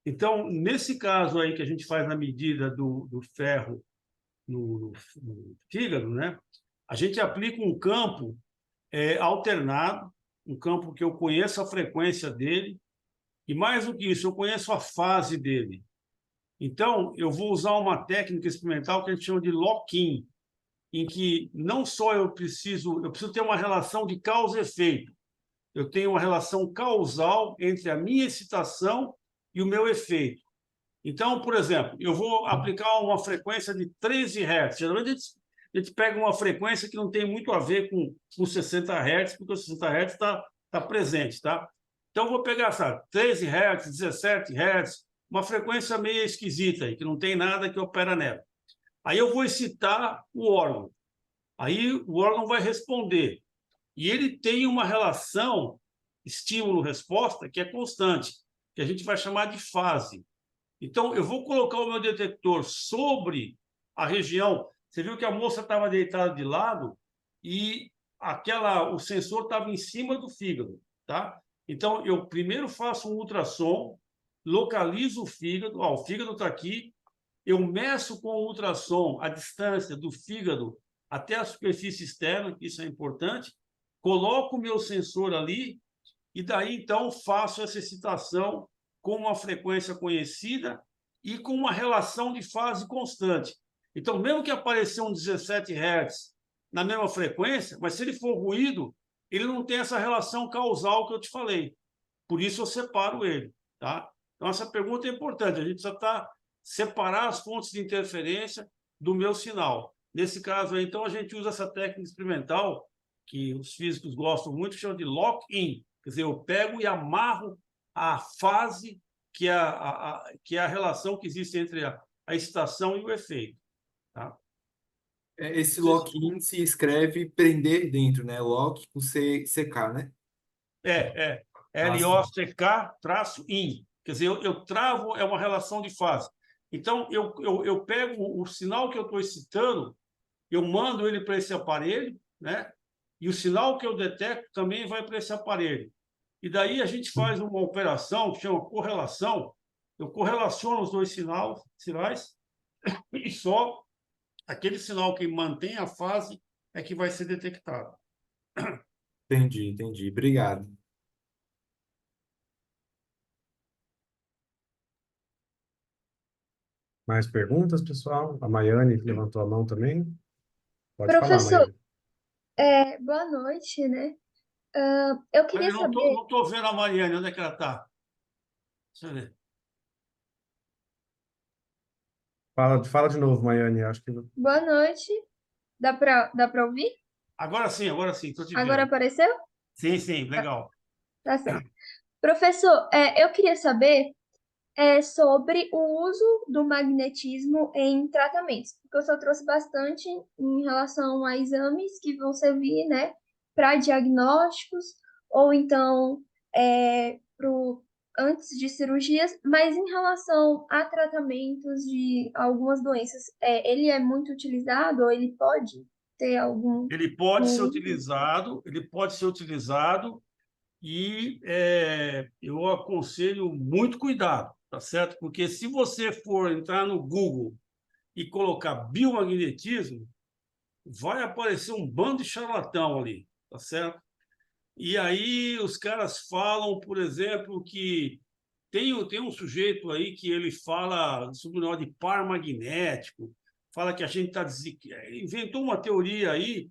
Então, nesse caso aí que a gente faz na medida do ferro no fígado, né? A gente aplica um campo alternado, um campo que eu conheço a frequência dele, e mais do que isso, eu conheço a fase dele. Então, eu vou usar uma técnica experimental que a gente chama de lock-in, em que não só eu preciso ter uma relação de causa e efeito, eu tenho uma relação causal entre a minha excitação e o meu efeito. Então, por exemplo, eu vou aplicar uma frequência de 13 Hz. Geralmente a gente pega uma frequência que não tem muito a ver com 60 Hz, porque o 60 Hz está presente, tá? Então, eu vou pegar, sabe, 13 Hz, 17 Hz, uma frequência meio esquisita aí, que não tem nada que opera nela. Aí eu vou excitar o órgão. Aí o órgão vai responder. E ele tem uma relação estímulo-resposta que é constante, que a gente vai chamar de fase. Então, eu vou colocar o meu detector sobre a região. Você viu que a moça estava deitada de lado e o sensor estava em cima do fígado, tá? Então, eu primeiro faço um ultrassom, localizo o fígado. Ó, o fígado está aqui. Eu meço com o ultrassom a distância do fígado até a superfície externa, que isso é importante. Coloco o meu sensor ali e daí, então, faço essa excitação com uma frequência conhecida e com uma relação de fase constante. Então, mesmo que apareça um 17 Hz na mesma frequência, mas se ele for ruído, ele não tem essa relação causal que eu te falei. Por isso, eu separo ele. Tá? Então, essa pergunta é importante. A gente precisa separar as fontes de interferência do meu sinal. Nesse caso, aí, então, a gente usa essa técnica experimental que os físicos gostam muito, que chama de lock-in. Quer dizer, eu pego e amarro a fase que é a relação que existe entre a excitação e o efeito. Tá? Esse lock-in se escreve prender dentro, né? Lock com CK, né? Ah, sim. LOCK-IN. Quer dizer, eu travo, é uma relação de fase. Então, eu pego o sinal que eu estou excitando, eu mando ele para esse aparelho, né? E o sinal que eu detecto também vai para esse aparelho. E daí a gente faz uma operação que chama correlação. Eu correlaciono os dois sinais e só aquele sinal que mantém a fase é que vai ser detectado. Entendi, entendi. Obrigado. Mais perguntas, pessoal? A Maiane levantou a mão também. Pode falar, Professor, Maiane. boa noite, né? Eu Mas queria eu não saber, estou vendo a Mariane, onde é que ela está? Deixa eu ver. Fala de novo, Maiane. Acho que boa noite, dá para ouvir? Agora sim, estou te Agora vendo. apareceu? Sim, Tá, legal. tá certo. Professor, eu queria saber sobre o uso do magnetismo em tratamentos, porque o senhor trouxe bastante em relação a exames que vão servir, né, para diagnósticos, ou então antes de cirurgias, mas em relação a tratamentos de algumas doenças, ele é muito utilizado ou ele pode ter algum uso? Ele pode ser utilizado e eu aconselho muito cuidado, tá certo? Porque se você for entrar no Google e colocar biomagnetismo, vai aparecer um bando de charlatão ali, tá certo? E aí os caras falam, por exemplo, que tem um sujeito aí que ele fala sobre o negócio de par magnético, fala que a gente inventou uma teoria aí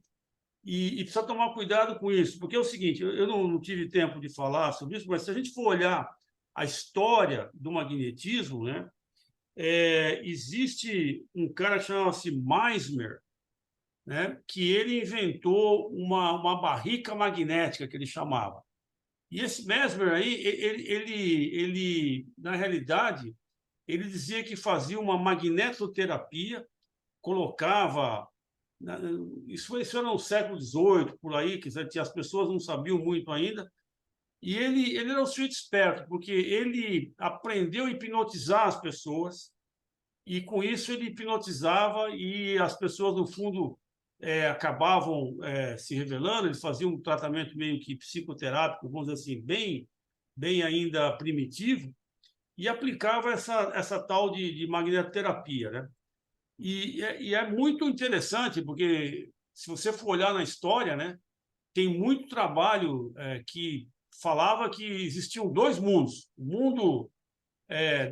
e precisa tomar cuidado com isso, porque é o seguinte, eu não tive tempo de falar sobre isso, mas se a gente for olhar a história do magnetismo, né, existe um cara que chama-se Meissner, né, que ele inventou uma barrica magnética, que ele chamava. E esse Mesmer aí, na realidade, ele dizia que fazia uma magnetoterapia, colocava. Isso era no século XVIII, por aí, que as pessoas não sabiam muito ainda. E ele era um sujeito esperto, porque ele aprendeu a hipnotizar as pessoas, e com isso ele hipnotizava e as pessoas, no fundo, acabavam se revelando. Ele fazia um tratamento meio que psicoterápico, vamos dizer assim, bem ainda primitivo, e aplicava essa tal de magnetoterapia, né? E é muito interessante, porque se você for olhar na história, né, tem muito trabalho que falava que existiam dois mundos. O mundo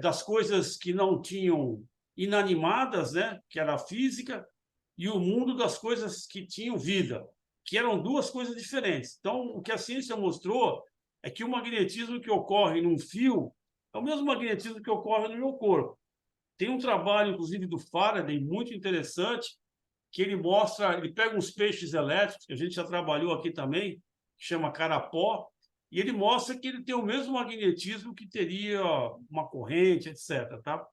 das coisas que não tinham inanimadas, né, que era a física, e o mundo das coisas que tinham vida, que eram duas coisas diferentes. Então, o que a ciência mostrou é que o magnetismo que ocorre num fio é o mesmo magnetismo que ocorre no meu corpo. Tem um trabalho, inclusive, do Faraday, muito interessante, que ele mostra, ele pega uns peixes elétricos, que a gente já trabalhou aqui também, que chama carapó, e ele mostra que ele tem o mesmo magnetismo que teria uma corrente, etc. Tá?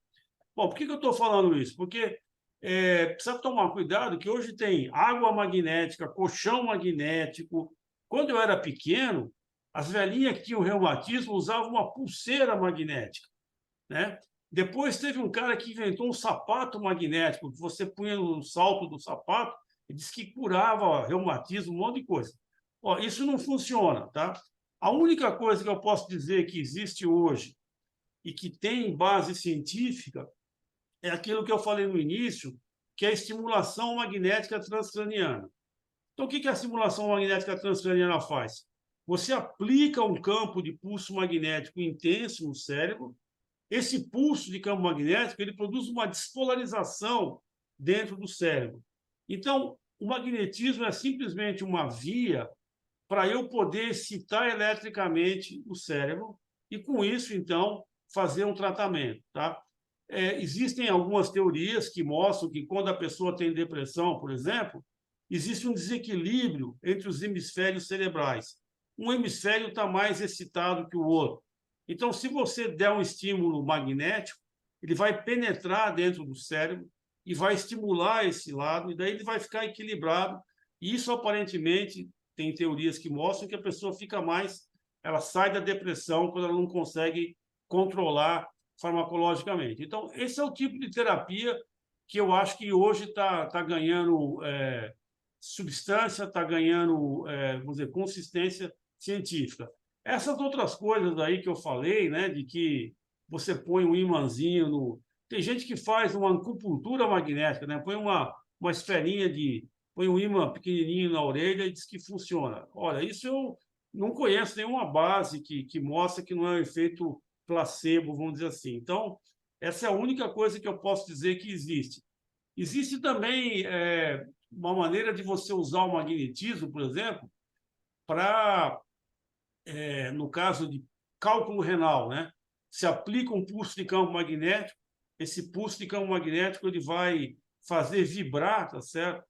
Bom, por que eu estou falando isso? Porque precisa tomar cuidado que hoje tem água magnética, colchão magnético. Quando eu era pequeno, as velhinhas que tinham reumatismo usavam uma pulseira magnética, né? Depois teve um cara que inventou um sapato magnético, que você punha no salto do sapato e disse que curava reumatismo, um monte de coisa. Ó, isso não funciona, tá? A única coisa que eu posso dizer que existe hoje e que tem base científica é aquilo que eu falei no início, que é a estimulação magnética transcraniana. Então, o que a estimulação magnética transcraniana faz? Você aplica um campo de pulso magnético intenso no cérebro. Esse pulso de campo magnético ele produz uma despolarização dentro do cérebro. Então, o magnetismo é simplesmente uma via para eu poder excitar eletricamente o cérebro e, com isso, então, fazer um tratamento. Tá? Existem algumas teorias que mostram que, quando a pessoa tem depressão, por exemplo, existe um desequilíbrio entre os hemisférios cerebrais. Um hemisfério está mais excitado que o outro. Então, se você der um estímulo magnético, ele vai penetrar dentro do cérebro e vai estimular esse lado, e daí ele vai ficar equilibrado. E isso, aparentemente, tem teorias que mostram que a pessoa fica mais, ela sai da depressão quando ela não consegue controlar farmacologicamente. Então, esse é o tipo de terapia que eu acho que hoje está ganhando substância, está ganhando, vamos dizer, consistência científica. Essas outras coisas aí que eu falei, né, de que você põe um imãzinho no... Tem gente que faz uma acupuntura magnética, né? Põe uma esferinha de... põe um imã pequenininho na orelha e diz que funciona. Olha, isso eu não conheço nenhuma base que mostra que não é um efeito placebo, vamos dizer assim. Então, essa é a única coisa que eu posso dizer que existe. Existe também uma maneira de você usar o magnetismo, por exemplo, para, no caso de cálculo renal, né? Se aplica um pulso de campo magnético, esse pulso de campo magnético ele vai fazer vibrar, tá certo?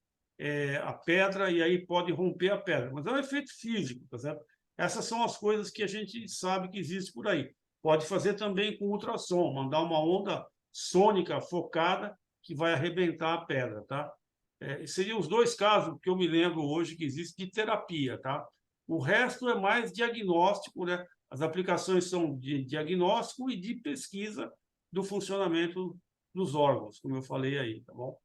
A pedra e aí pode romper a pedra. Mas é um efeito físico, tá certo? Essas são as coisas que a gente sabe que existe por aí. Pode fazer também com ultrassom, mandar uma onda sônica focada que vai arrebentar a pedra, tá? Seriam os dois casos que eu me lembro hoje que existe de terapia, tá? O resto é mais diagnóstico, né? As aplicações são de diagnóstico e de pesquisa do funcionamento dos órgãos, como eu falei aí, tá bom?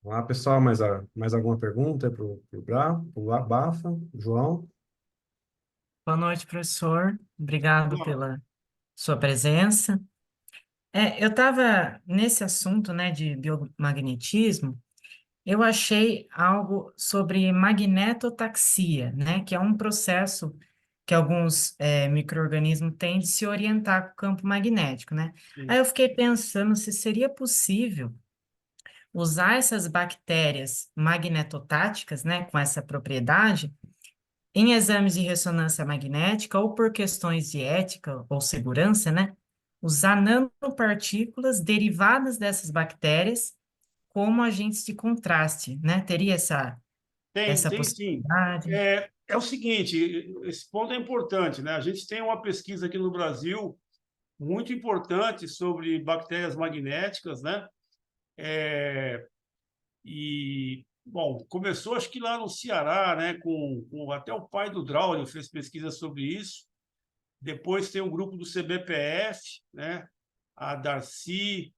Olá, pessoal, mais alguma pergunta para o Bafa, João? Boa noite, professor. Obrigado Não, pela sua presença. Eu estava nesse assunto, né, de biomagnetismo, eu achei algo sobre magnetotaxia, né, que é um processo que alguns micro-organismos têm de se orientar com o campo magnético, né? Aí eu fiquei pensando se seria possível usar essas bactérias magnetotáticas, né, com essa propriedade, em exames de ressonância magnética ou por questões de ética ou segurança, né? Usar nanopartículas derivadas dessas bactérias como agentes de contraste, né? Teria essa tem sim. possibilidade? É o seguinte, esse ponto é importante, né? A gente tem uma pesquisa aqui no Brasil muito importante sobre bactérias magnéticas, né? E, bom, começou acho que lá no Ceará, né? Com até o pai do Draulio fez pesquisa sobre isso. Depois tem um grupo do CBPF, né? A Darcy,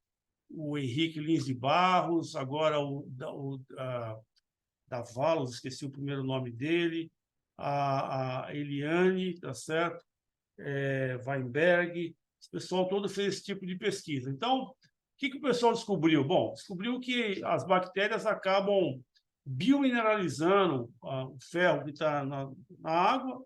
o Henrique Lins de Barros, agora da Valos, esqueci o primeiro nome dele, a Eliane, tá certo? Weinberg, esse pessoal todo fez esse tipo de pesquisa. Então, o que o pessoal descobriu? Bom, descobriu que as bactérias acabam biomineralizando o ferro que está na água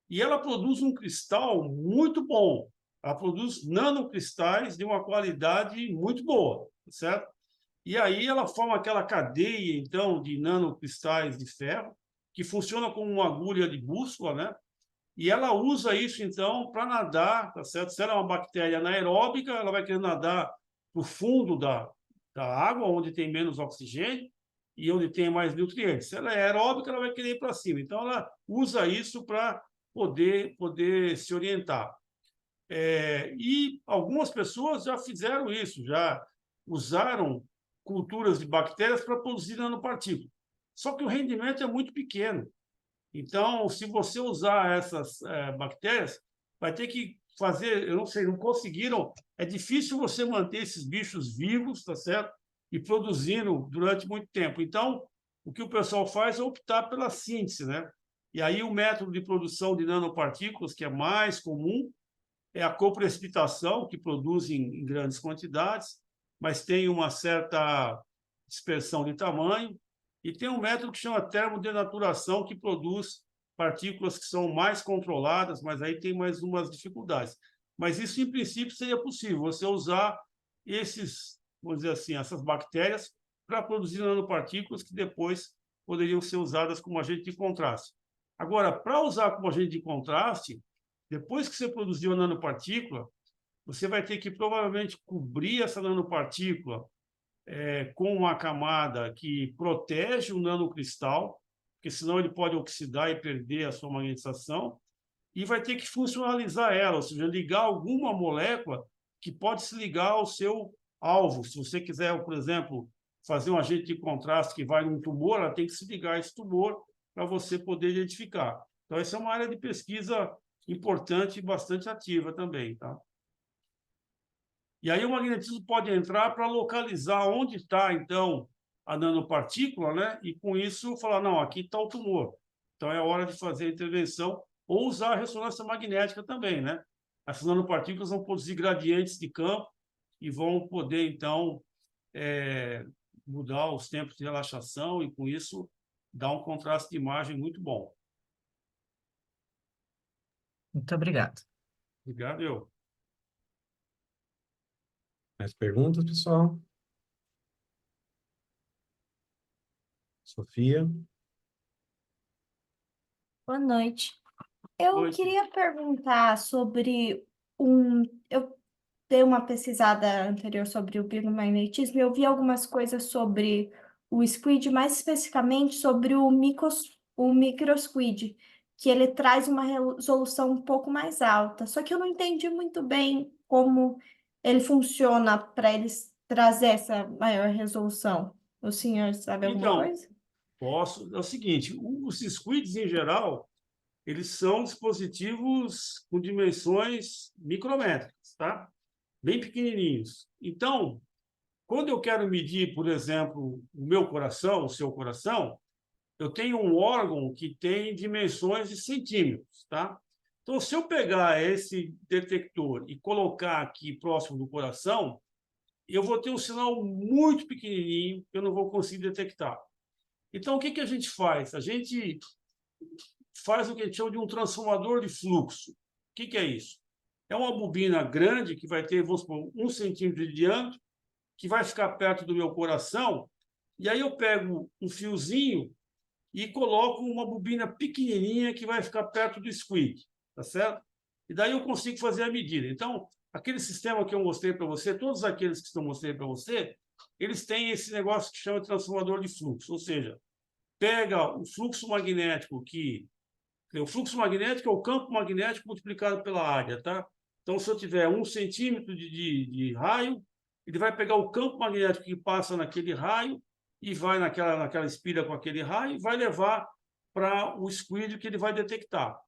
e ela produz um cristal muito bom. Ela produz nanocristais de uma qualidade muito boa, certo? E aí ela forma aquela cadeia, então, de nanocristais de ferro, que funciona como uma agulha de bússola, né? E ela usa isso, então, para nadar, tá certo? Se ela é uma bactéria anaeróbica, ela vai querer nadar para o fundo da água, onde tem menos oxigênio e onde tem mais nutrientes. Se ela é aeróbica, ela vai querer ir para cima. Então, ela usa isso para poder se orientar. E algumas pessoas já fizeram isso, já usaram culturas de bactérias para produzir nanopartículas. Só que o rendimento é muito pequeno. Então, se você usar essas bactérias, vai ter que fazer, eu não sei, não conseguiram, é difícil você manter esses bichos vivos, tá certo? E produzindo durante muito tempo. Então, o que o pessoal faz é optar pela síntese, né? E aí o método de produção de nanopartículas, que é mais comum, é a coprecipitação, que produz em grandes quantidades, mas tem uma certa dispersão de tamanho, e tem um método que chama termodenaturação, que produz partículas que são mais controladas, mas aí tem mais umas dificuldades. Mas isso, em princípio, seria possível, você usar vamos dizer assim, essas bactérias para produzir nanopartículas que depois poderiam ser usadas como agente de contraste. Agora, para usar como agente de contraste, depois que você produziu a nanopartícula, você vai ter que provavelmente cobrir essa nanopartícula com uma camada que protege o nanocristal, porque senão ele pode oxidar e perder a sua magnetização, e vai ter que funcionalizar ela, ou seja, ligar alguma molécula que pode se ligar ao seu alvo. Se você quiser, por exemplo, fazer um agente de contraste que vai num tumor, ela tem que se ligar a esse tumor para você poder identificar. Então, essa é uma área de pesquisa importante e bastante ativa também, tá? E aí o magnetismo pode entrar para localizar onde está, então, a nanopartícula, né? E com isso falar, não, aqui está o tumor. Então é hora de fazer a intervenção ou usar a ressonância magnética também, né? Essas nanopartículas vão produzir gradientes de campo e vão poder, então, mudar os tempos de relaxação e, com isso, dar um contraste de imagem muito bom. Muito obrigado. Obrigado, eu. Mais perguntas, pessoal? Sofia? Boa noite. Eu Noite. queria perguntar sobre Eu dei uma pesquisada anterior sobre o biomagnetismo e eu vi algumas coisas sobre o squid, mais especificamente sobre o microsquid, que ele traz uma resolução um pouco mais alta. Só que eu não entendi muito bem como ele funciona para eles trazer essa maior resolução. O senhor sabe alguma Então, coisa? posso. É o seguinte, os squids, em geral, eles são dispositivos com dimensões micrométricas, tá? Bem pequenininhos. Então, quando eu quero medir, por exemplo, o meu coração, o seu coração, eu tenho um órgão que tem dimensões de centímetros, tá? Então, se eu pegar esse detector e colocar aqui próximo do coração, eu vou ter um sinal muito pequenininho que eu não vou conseguir detectar. Então, o que a gente faz? A gente faz o que a gente chama de um transformador de fluxo. O que é isso? É uma bobina grande que vai ter, vamos supor, 1 centímetro de diâmetro, que vai ficar perto do meu coração, e aí eu pego um fiozinho e coloco uma bobina pequenininha que vai ficar perto do squid, tá certo? E daí eu consigo fazer a medida. Então, aquele sistema que eu mostrei para você, todos aqueles que mostrei para você, eles têm esse negócio que chama de transformador de fluxo, ou seja, pega o fluxo magnético o fluxo magnético é o campo magnético multiplicado pela área, tá? Então, se eu tiver 1 centímetro de raio, ele vai pegar o campo magnético que passa naquele raio e vai naquela espira com aquele raio e vai levar para o squid que ele vai detectar.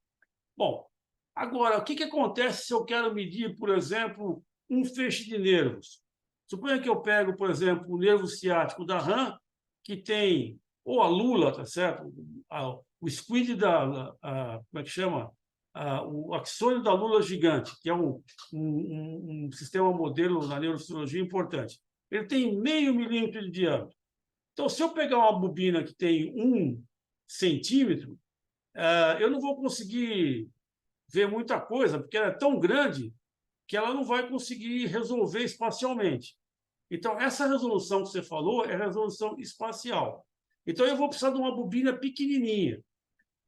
Bom, agora, o que acontece se eu quero medir, por exemplo, um feixe de nervos? Suponha que eu pego, por exemplo, o nervo ciático da rã, que tem, ou a lula, tá certo? O squid como é que chama? o axônio da lula gigante, que é um sistema modelo na neurofisiologia importante. Ele tem 0,5 milímetro de diâmetro. Então, se eu pegar uma bobina que tem 1 centímetro, eu não vou conseguir ver muita coisa, porque ela é tão grande que ela não vai conseguir resolver espacialmente. Então, essa resolução que você falou é resolução espacial. Então, eu vou precisar de uma bobina pequenininha.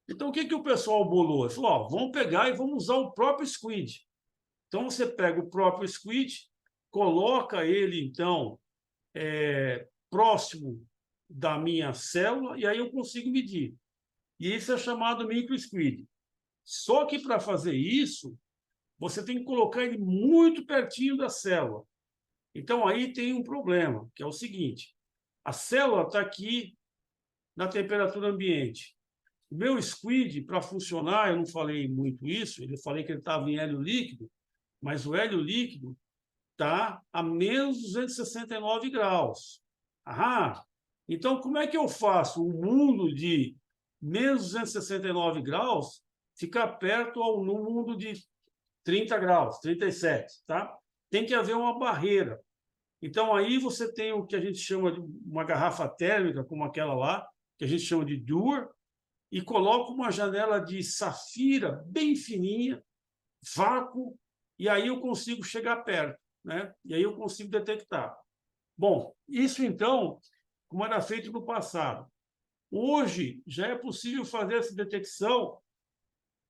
Então, o que o pessoal bolou? Ele falou, vamos pegar e vamos usar o próprio squid. Então, você pega o próprio squid, coloca ele, então, próximo da minha célula, e aí eu consigo medir. E isso é chamado microsquid. Só que, para fazer isso, você tem que colocar ele muito pertinho da célula. Então, aí tem um problema, que é o seguinte: a célula está aqui na temperatura ambiente. O meu squid, para funcionar, eu não falei muito isso, eu falei que ele estava em hélio líquido, mas o hélio líquido está a menos 269 graus. Então, como é que eu faço o mundo de menos 269 graus ficar perto no mundo de 30 graus, 37, tá? Tem que haver uma barreira. Então, aí você tem o que a gente chama de uma garrafa térmica, como aquela lá, que a gente chama de Dewar, e coloco uma janela de safira bem fininha, vácuo, e aí eu consigo chegar perto, né? E aí eu consigo detectar. Bom, isso então, como era feito no passado. Hoje já é possível fazer essa detecção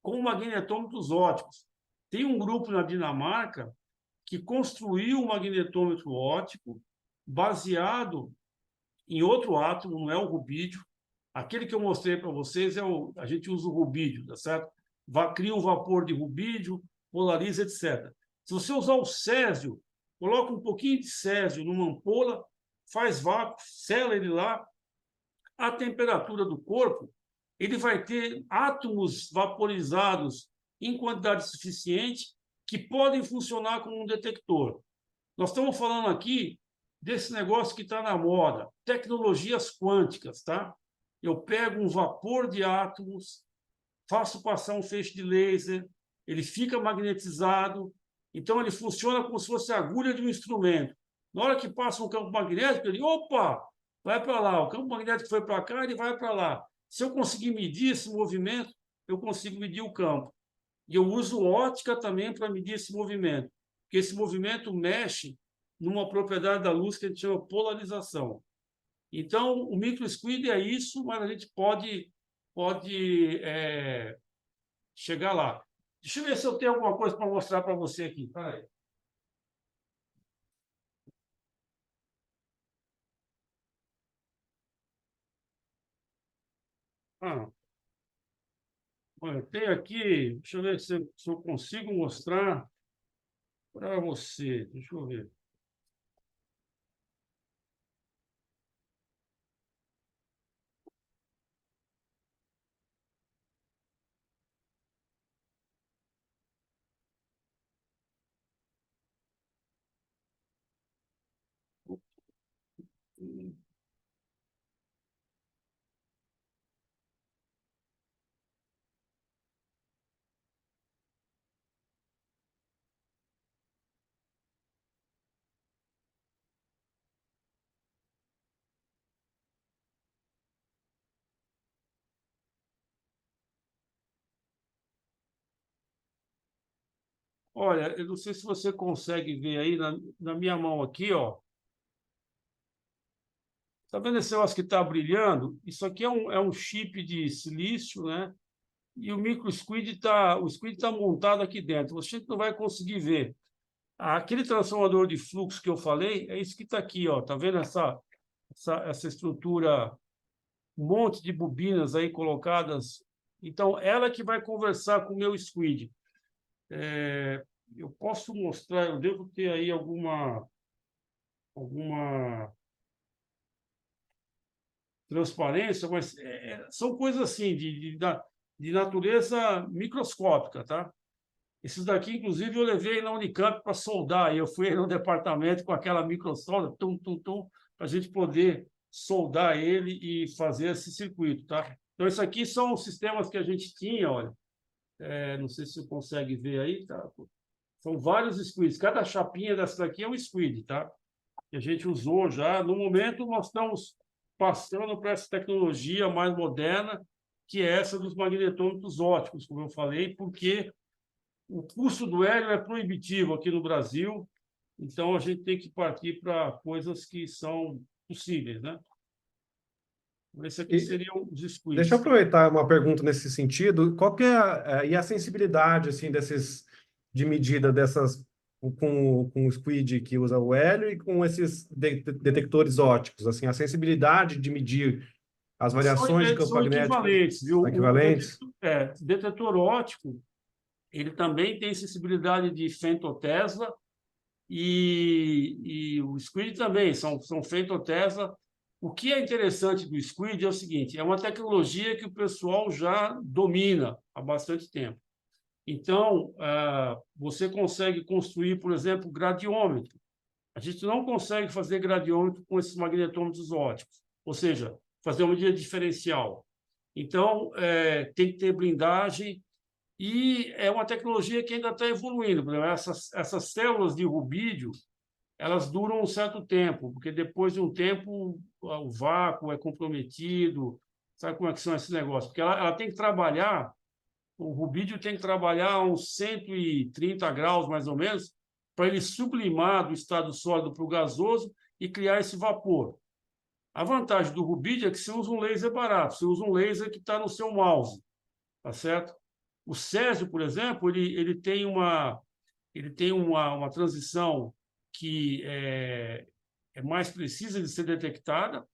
com magnetômetros ópticos. Tem um grupo na Dinamarca que construiu um magnetômetro óptico baseado em outro átomo, não é o rubídio. Aquele que eu mostrei para vocês a gente usa o rubídio, tá certo? Cria um vapor de rubídio, polariza, etc. Se você usar o césio, coloca um pouquinho de césio numa ampola, faz vácuo, sela ele lá, a temperatura do corpo, ele vai ter átomos vaporizados em quantidade suficiente que podem funcionar como um detector. Nós estamos falando aqui desse negócio que está na moda, tecnologias quânticas, tá? Eu pego um vapor de átomos, faço passar um feixe de laser, ele fica magnetizado, então ele funciona como se fosse a agulha de um instrumento. Na hora que passa um campo magnético, ele, opa, vai para lá. O campo magnético foi para cá, ele vai para lá. Se eu conseguir medir esse movimento, eu consigo medir o campo. E eu uso ótica também para medir esse movimento, porque esse movimento mexe numa propriedade da luz que a gente chama polarização. Então, o microsquid é isso, mas a gente pode chegar lá. Deixa eu ver se eu tenho alguma coisa para mostrar para você aqui. Espera aí. Olha, tem aqui, deixa eu ver se eu consigo mostrar para você. Deixa eu ver. Olha, eu não sei se você consegue ver aí na minha mão aqui, ó. Está vendo esse negócio que está brilhando? Isso aqui é um chip de silício, né? E o microsquid o squid está montado aqui dentro. Você não vai conseguir ver. Aquele transformador de fluxo que eu falei é isso que está aqui, ó. Tá vendo essa estrutura, um monte de bobinas aí colocadas? Então, ela que vai conversar com o meu squid. Eu posso mostrar, eu devo ter aí alguma transparência, mas são coisas assim, de natureza microscópica, tá? Esses daqui, inclusive, eu levei na Unicamp para soldar. Eu fui no departamento com aquela microsolda, para a gente poder soldar ele e fazer esse circuito, tá? Então, isso aqui são os sistemas que a gente tinha, olha. Não sei se você consegue ver aí, tá? São vários squids. Cada chapinha dessa daqui é um squid, tá? Que a gente usou já. No momento, nós estamos passando para essa tecnologia mais moderna, que é essa dos magnetômetros ópticos, como eu falei, porque o custo do hélio é proibitivo aqui no Brasil, então a gente tem que partir para coisas que são possíveis, né? Esse aqui E seriam os deixa eu squids. aproveitar uma pergunta nesse sentido. Qual que é e a sensibilidade assim desses de medida dessas com o Squid que usa o hélio e com esses detectores ópticos, assim, a sensibilidade de medir as variações de campo São magnético equivalentes, viu? equivalentes? Detetor óptico, ele também tem sensibilidade de femtotesla e o Squid também, são femtotesla. O que é interessante do Squid é o seguinte, é uma tecnologia que o pessoal já domina há bastante tempo. Então, você consegue construir, por exemplo, gradiômetro. A gente não consegue fazer gradiômetro com esses magnetômetros ópticos, ou seja, fazer uma medida diferencial. Então, tem que ter blindagem e é uma tecnologia que ainda está evoluindo. Por exemplo, essas células de rubídio, elas duram um certo tempo, porque depois de um tempo o vácuo é comprometido. Sabe como é que são esses negócios? Porque ela tem que trabalhar, o rubídio tem que trabalhar a uns 130 graus, mais ou menos, para ele sublimar do estado sólido para o gasoso e criar esse vapor. A vantagem do rubídio é que você usa um laser barato, você usa um laser que está no seu mouse, tá certo? O Césio, por exemplo, ele tem uma transição que é mais precisa de ser detectada,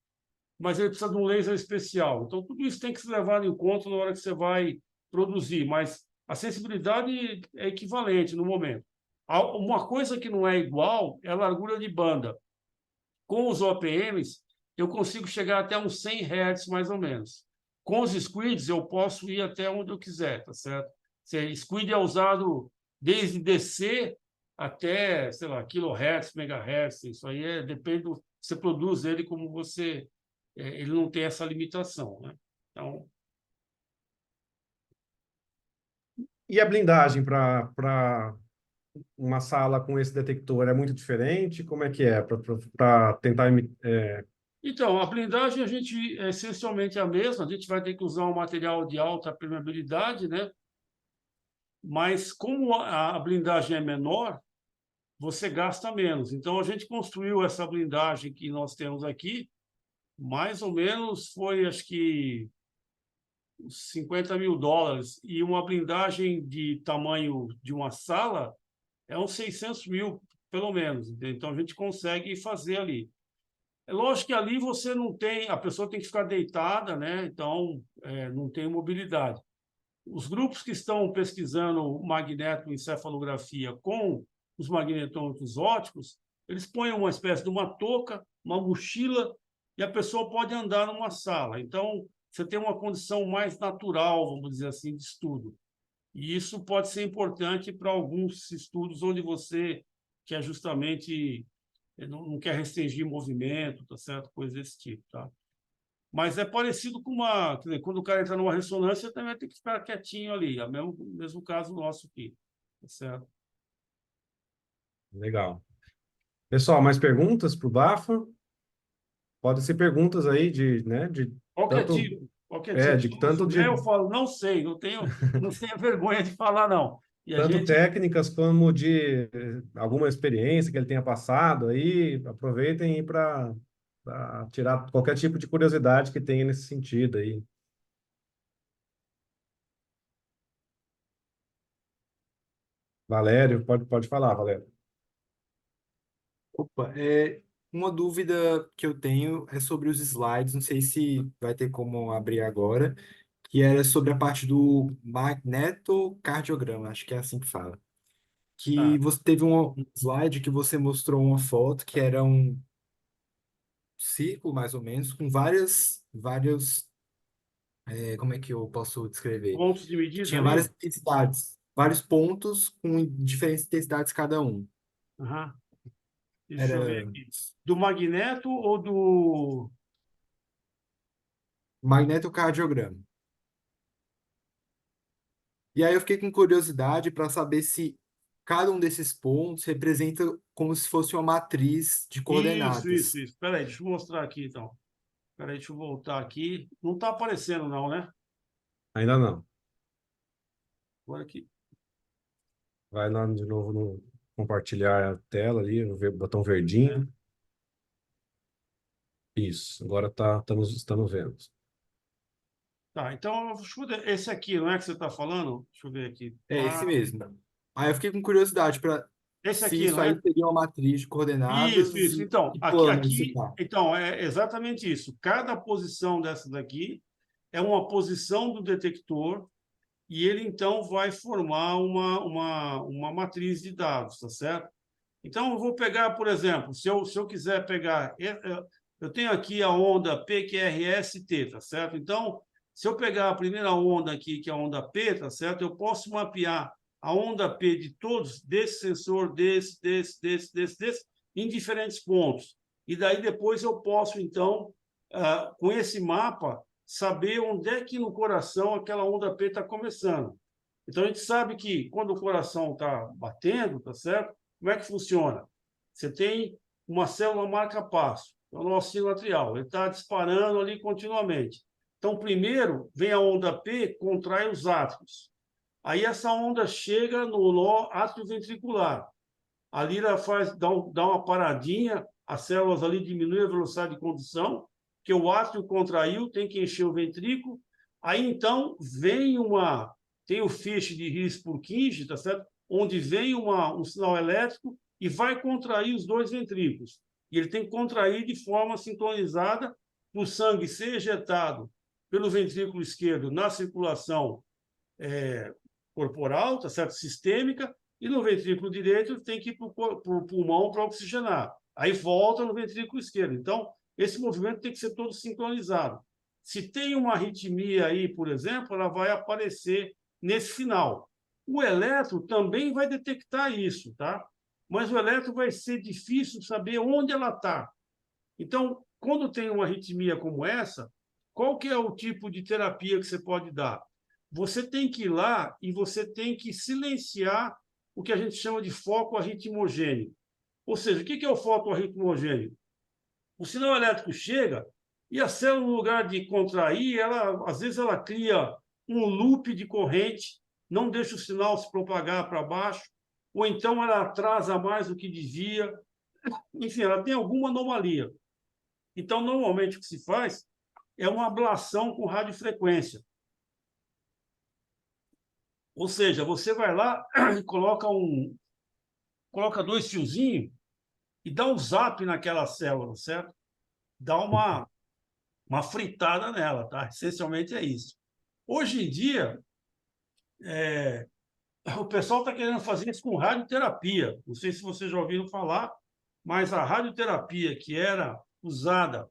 mas ele precisa de um laser especial. Então, tudo isso tem que ser levado em conta na hora que você vai produzir, mas a sensibilidade é equivalente no momento. Uma coisa que não é igual é a largura de banda. Com os OPMs, eu consigo chegar até uns 100 Hz, mais ou menos. Com os squids, eu posso ir até onde eu quiser, tá certo? Squid é usado desde DC até, sei lá, kilohertz, megahertz. Isso aí depende do... Você produz ele como você... ele não tem essa limitação, né? Então, E a blindagem para uma sala com esse detector é muito diferente? Como é que é para tentar então, a blindagem a gente é essencialmente a mesma, a gente vai ter que usar um material de alta permeabilidade, né? Mas como a blindagem é menor, você gasta menos. Então, a gente construiu essa blindagem que nós temos aqui, mais ou menos foi, acho que, uns US$ 50.000. E uma blindagem de tamanho de uma sala é uns 600 mil, pelo menos. Então, a gente consegue fazer ali. É lógico que ali você não tem, a pessoa tem que ficar deitada, né? Então, não tem mobilidade. Os grupos que estão pesquisando magnetoencefalografia com os magnetômetros ópticos, eles põem uma espécie de uma touca, uma mochila, e a pessoa pode andar numa sala. Então, você tem uma condição mais natural, vamos dizer assim, de estudo. E isso pode ser importante para alguns estudos onde você quer justamente não quer restringir movimento, tá certo? Coisa desse tipo, tá? Mas é parecido com uma... Quer dizer, quando o cara entra numa ressonância, também tem que ficar quietinho ali. É o mesmo caso nosso aqui. Tá certo? legal? Pessoal, mais perguntas para o Bafa? Pode ser perguntas aí de, né, de Qualquer tanto, tipo, qualquer tipo. Se de não tanto souber, de eu falo, não sei, não tenho vergonha de falar, não. E a tanto gente... técnicas como de alguma experiência que ele tenha passado aí, aproveitem para tirar qualquer tipo de curiosidade que tenha nesse sentido aí. Valério, pode falar, Valério. Opa, uma dúvida que eu tenho é sobre os slides, não sei se vai ter como abrir agora, que era sobre a parte do magnetocardiograma, acho que é assim que fala. Que Tá. você teve um slide que você mostrou uma foto que era um círculo, mais ou menos, com vários, como é que eu posso descrever? Pontos de Que medida tinha várias ali? intensidades, vários pontos com diferentes intensidades cada um. Aham. Deixa eu ver Era aqui. Do magneto ou do... magnetocardiograma. E aí eu fiquei com curiosidade para saber se cada um desses pontos representa como se fosse uma matriz de coordenadas. Isso. Espera aí, deixa eu mostrar aqui, então. Espera aí, deixa eu voltar aqui. Não está aparecendo, não, né? Ainda não. Agora aqui. Vai lá de novo no compartilhar a tela ali, botão verdinho. Isso, agora estamos vendo. Tá, então, deixa eu ver. Esse aqui, não é que você está falando? Deixa eu ver aqui. É esse mesmo. Aí eu fiquei com curiosidade para Esse se aqui, isso não aí é? seria uma matriz de coordenadas Isso. e Então, que aqui, plano isso aqui, tá. então, é exatamente isso. Cada posição dessa daqui é uma posição do detector e ele, então, vai formar uma matriz de dados, tá certo? Então, eu vou pegar, por exemplo, se eu quiser pegar... Eu tenho aqui a onda PQRS-T, tá certo? Então, se eu pegar a primeira onda aqui, que é a onda P, tá certo? Eu posso mapear a onda P de todos, desse sensor, desse, em diferentes pontos. E daí depois eu posso, então, com esse mapa, saber onde é que no coração aquela onda P está começando. Então, a gente sabe que quando o coração está batendo, tá certo? Como é que funciona? Você tem uma célula marca-passo, é o nosso oscilo atrial, ele está disparando ali continuamente. Então, primeiro vem a onda P, contrai os átrios. Aí essa onda chega no nó atrioventricular. Ali ela dá uma paradinha, as células ali diminuem a velocidade de condução, que o átrio contraiu, tem que encher o ventrículo. Aí, então, tem o feixe de His-Purkinje, tá certo? Onde vem um sinal elétrico e vai contrair os dois ventrículos. E ele tem que contrair de forma sincronizada para o sangue ser ejetado pelo ventrículo esquerdo na circulação corporal, tá certo? Sistêmica, e no ventrículo direito tem que ir para o pulmão para oxigenar. Aí volta no ventrículo esquerdo. Então, esse movimento tem que ser todo sincronizado. Se tem uma arritmia aí, por exemplo, ela vai aparecer nesse sinal. O eletro também vai detectar isso, tá? Mas o eletro vai ser difícil saber onde ela está. Então, quando tem uma arritmia como essa, qual que é o tipo de terapia que você pode dar? Você tem que ir lá e você tem que silenciar o que a gente chama de foco arritmogêneo. Ou seja, o que é o foco arritmogêneo? O sinal elétrico chega e a célula, no lugar de contrair, às vezes ela cria um loop de corrente, não deixa o sinal se propagar para baixo, ou então ela atrasa mais do que devia. Enfim, ela tem alguma anomalia. Então, normalmente, o que se faz é uma ablação com radiofrequência. Ou seja, você vai lá e coloca dois fiozinhos e dá um zap naquela célula, certo? Dá uma fritada nela, tá? Essencialmente é isso. Hoje em dia, o pessoal está querendo fazer isso com radioterapia. Não sei se vocês já ouviram falar, mas a radioterapia que era usada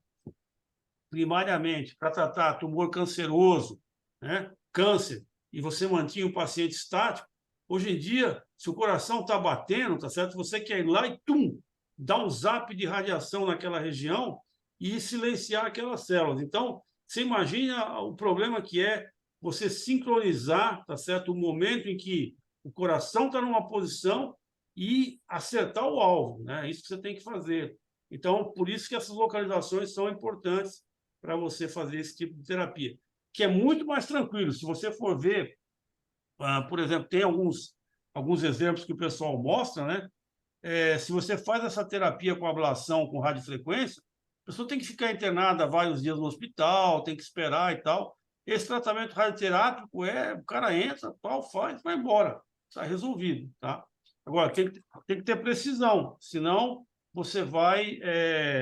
primariamente para tratar tumor canceroso, né? Câncer, e você mantinha o paciente estático, hoje em dia, se o coração está batendo, tá certo? Você quer ir lá e dá um zap de radiação naquela região e silenciar aquelas células. Então, você imagina o problema que é você sincronizar, tá certo? O momento em que o coração está numa posição e acertar o alvo, né? Isso que você tem que fazer. Então, por isso que essas localizações são importantes para você fazer esse tipo de terapia, que é muito mais tranquilo. Se você for ver, por exemplo, tem alguns exemplos que o pessoal mostra, né? Se você faz essa terapia com ablação, com radiofrequência, a pessoa tem que ficar internada vários dias no hospital, tem que esperar e tal. Esse tratamento radioterápico o cara entra, tal, faz, vai embora. Está resolvido, tá? Agora, tem que ter precisão, senão você vai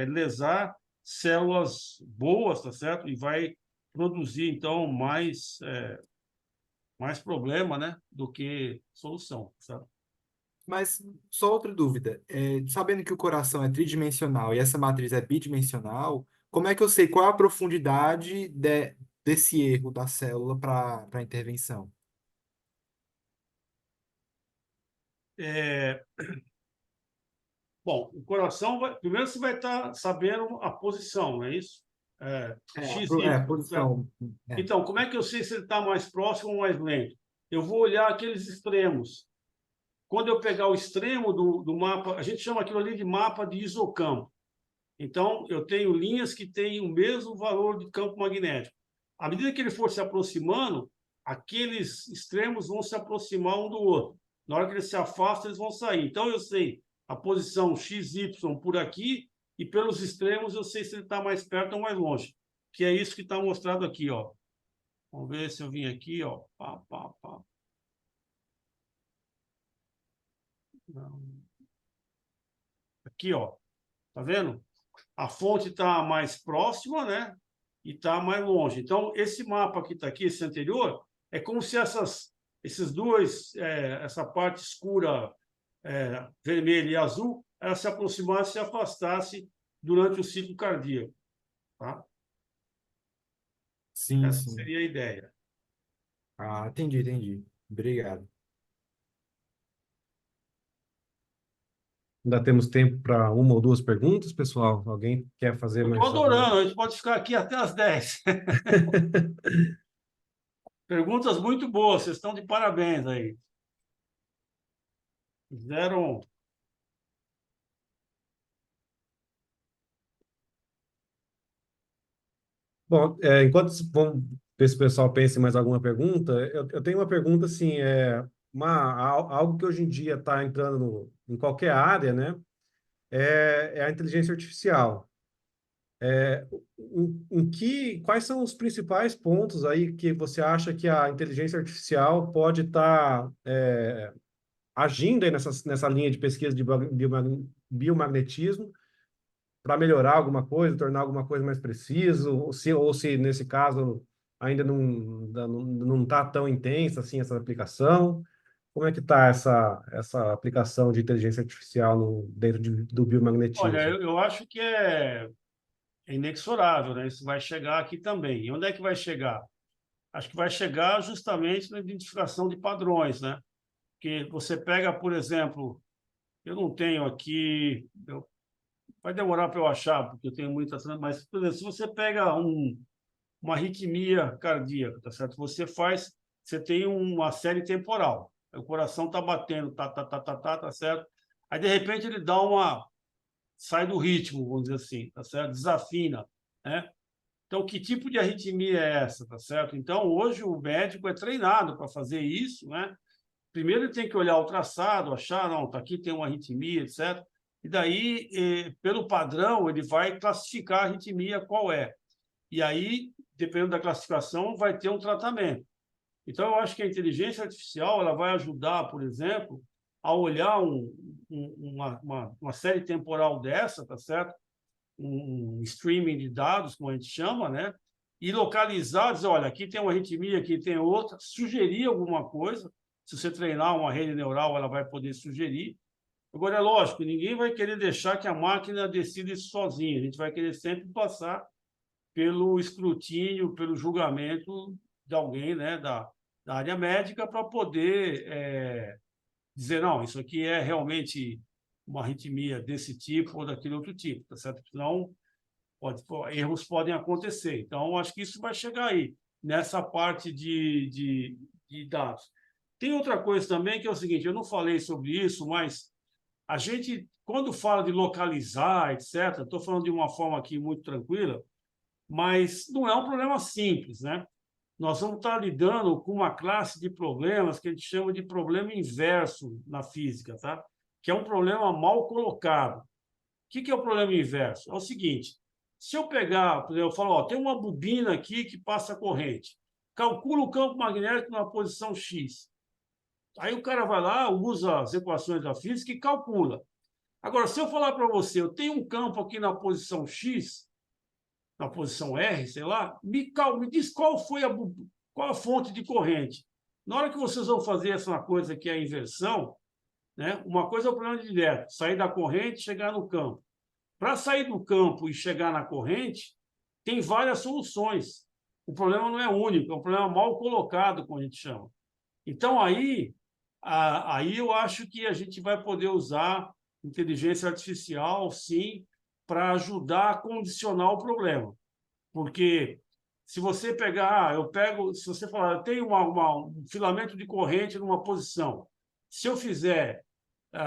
lesar células boas, tá certo? E vai produzir, então, mais problema, né, do que solução, certo? Mas só outra dúvida. Sabendo que o coração é tridimensional e essa matriz é bidimensional, como é que eu sei qual é a profundidade desse erro da célula para a intervenção? Bom, o coração primeiro você vai estar sabendo a posição, não é isso? X, A Y, certo? posição. Então, como é que eu sei se ele está mais próximo ou mais lento? eu vou olhar aqueles extremos. Quando eu pegar o extremo do mapa, a gente chama aquilo ali de mapa de isocampo. Então, eu tenho linhas que têm o mesmo valor de campo magnético. À medida que ele for se aproximando, aqueles extremos vão se aproximar um do outro. Na hora que eles se afastam, eles vão sair. Então, eu sei a posição XY por aqui e pelos extremos eu sei se ele está mais perto ou mais longe, que é isso que está mostrado aqui, ó. Vamos ver se eu vim aqui, ó. Pá, pá, pá. Aqui, ó. Tá vendo? A fonte está mais próxima, né? E está mais longe. Então, esse mapa que está aqui, esse anterior, é como se esses dois, essa parte escura, vermelha e azul, ela se aproximasse e se afastasse durante o ciclo cardíaco. Tá? Sim, Essa sim. seria a ideia. Ah, entendi, entendi. Obrigado. Ainda temos tempo para uma ou duas perguntas, pessoal? Alguém quer fazer Eu estou mais alguma? adorando, a gente pode ficar aqui até as 10. Perguntas muito boas, vocês estão de parabéns aí. Fizeram. Bom, enquanto vamos ver se o pessoal pensa em mais alguma pergunta, eu tenho uma pergunta assim, algo que hoje em dia está entrando em qualquer área, né? É a inteligência artificial. Quais são os principais pontos aí que você acha que a inteligência artificial pode estar agindo aí nessa linha de pesquisa de biomagnetismo para melhorar alguma coisa, tornar alguma coisa mais preciso, ou se nesse caso ainda não está tão intensa assim essa aplicação? Como é que está essa aplicação de inteligência artificial dentro do Olha, biomagnetismo? eu acho que é inexorável, né? Isso vai chegar aqui também. E onde é que vai chegar? Acho que vai chegar justamente na identificação de padrões, né? Porque você pega, por exemplo, eu não tenho aqui, vai demorar para eu achar, porque eu tenho muita, mas, por exemplo, se você pega uma arritmia cardíaca, tá certo? Você tem uma série temporal. O coração está batendo, tá certo? Aí, de repente, ele sai do ritmo, vamos dizer assim, tá certo? Desafina, né? Então, que tipo de arritmia é essa, tá certo? Então, hoje o médico é treinado para fazer isso, né? Primeiro ele tem que olhar o traçado, achar, não, tá aqui tem uma arritmia, etc. E daí, pelo padrão, ele vai classificar a arritmia qual é. E aí, dependendo da classificação, vai ter um tratamento. Então, eu acho que a inteligência artificial ela vai ajudar, por exemplo, a olhar uma série temporal dessa, tá certo? Um streaming de dados, como a gente chama, né? E localizar, dizer, olha, aqui tem uma arritmia, aqui tem outra, sugerir alguma coisa. Se você treinar uma rede neural, ela vai poder sugerir. Agora, é lógico, ninguém vai querer deixar que a máquina decida isso sozinha. A gente vai querer sempre passar pelo escrutínio, pelo julgamento de alguém, né, da área médica, para poder dizer, não, isso aqui é realmente uma arritmia desse tipo ou daquele outro tipo, tá certo? Senão, erros podem acontecer. Então, acho que isso vai chegar aí, nessa parte de dados. Tem outra coisa também, que é o seguinte, eu não falei sobre isso, mas a gente, quando fala de localizar, etc., estou falando de uma forma aqui muito tranquila, mas não é um problema simples, né? Nós vamos estar lidando com uma classe de problemas que a gente chama de problema inverso na física, tá? Que é um problema mal colocado. O que é o problema inverso? É o seguinte, se eu pegar, por exemplo, eu falo, ó, tem uma bobina aqui que passa corrente, calcula o campo magnético na posição X. Aí o cara vai lá, usa as equações da física e calcula. Agora, se eu falar para você, eu tenho um campo aqui na posição X, na posição R, sei lá, me diz qual a fonte de corrente. Na hora que vocês vão fazer essa coisa que é a inversão, né? Uma coisa é o problema direto, sair da corrente e chegar no campo. Para sair do campo e chegar na corrente, tem várias soluções. O problema não é único, é um problema mal colocado, como a gente chama. Então, aí eu acho que a gente vai poder usar inteligência artificial, sim, para ajudar a condicionar o problema. Porque Se você pegar, se você falar, eu tenho um filamento de corrente numa posição, se eu fizer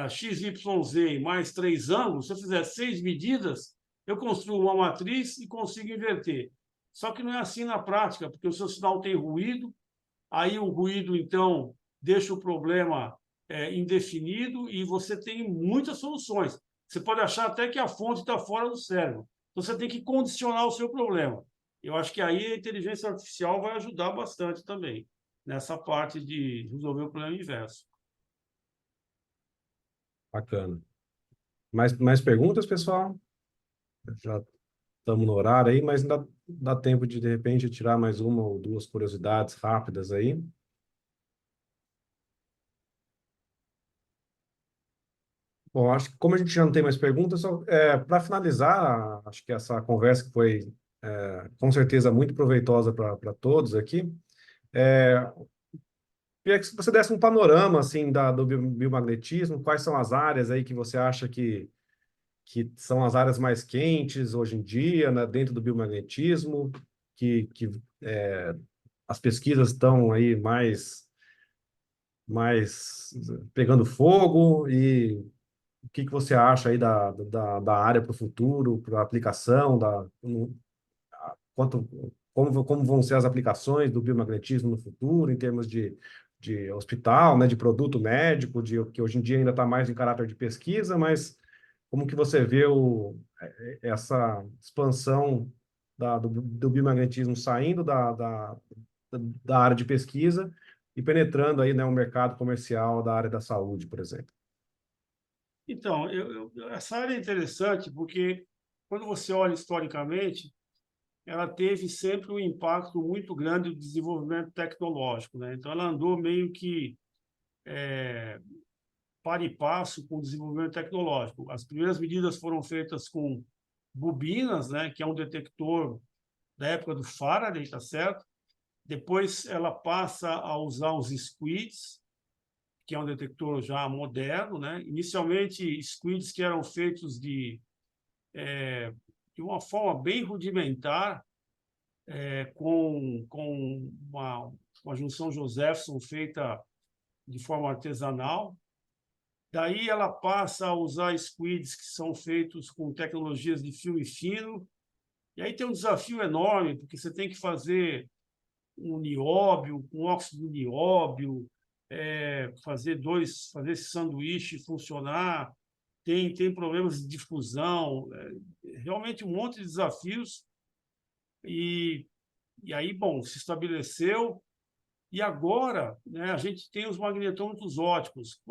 XYZ mais 3 ângulos, se eu fizer 6 medidas, eu construo uma matriz e consigo inverter. Só que não é assim na prática, porque o seu sinal tem ruído, aí o ruído, então, deixa o problema indefinido e você tem muitas soluções. Você pode achar até que a fonte está fora do cérebro. Então, você tem que condicionar o seu problema. Eu acho que aí a inteligência artificial vai ajudar bastante também, nessa parte de resolver o problema inverso. Bacana. Mais perguntas, pessoal? Já estamos no horário aí, mas ainda dá tempo de repente, tirar mais uma ou duas curiosidades rápidas aí. Bom, acho que como a gente já não tem mais perguntas, para finalizar, acho que essa conversa foi, com certeza, muito proveitosa para todos aqui. Queria que você desse um panorama assim do biomagnetismo, quais são as áreas aí que você acha que são as áreas mais quentes hoje em dia, né, dentro do biomagnetismo, que as pesquisas estão aí mais pegando fogo, e o que você acha aí da área para o futuro, para a aplicação, quanto, como vão ser as aplicações do biomagnetismo no futuro, em termos de hospital, né, de produto médico, que hoje em dia ainda está mais em caráter de pesquisa, mas como que você vê essa expansão do biomagnetismo saindo da área de pesquisa e penetrando aí, né, o mercado comercial da área da saúde, por exemplo? Então, essa área é interessante porque, quando você olha historicamente, ela teve sempre um impacto muito grande no desenvolvimento tecnológico, né? Então, ela andou meio que par e passo com o desenvolvimento tecnológico. As primeiras medidas foram feitas com bobinas, né, que é um detector da época do Faraday, tá certo? Depois ela passa a usar os squids, que é um detector já moderno, né? Inicialmente, squids que eram feitos de uma forma bem rudimentar, com uma junção Josephson feita de forma artesanal. Daí ela passa a usar squids que são feitos com tecnologias de filme fino. E aí tem um desafio enorme, porque você tem que fazer um nióbio, um óxido de nióbio, fazer esse sanduíche funcionar. Tem problemas de difusão, realmente um monte de desafios. E aí, bom, se estabeleceu. E agora, né, a gente tem os magnetômetros óticos.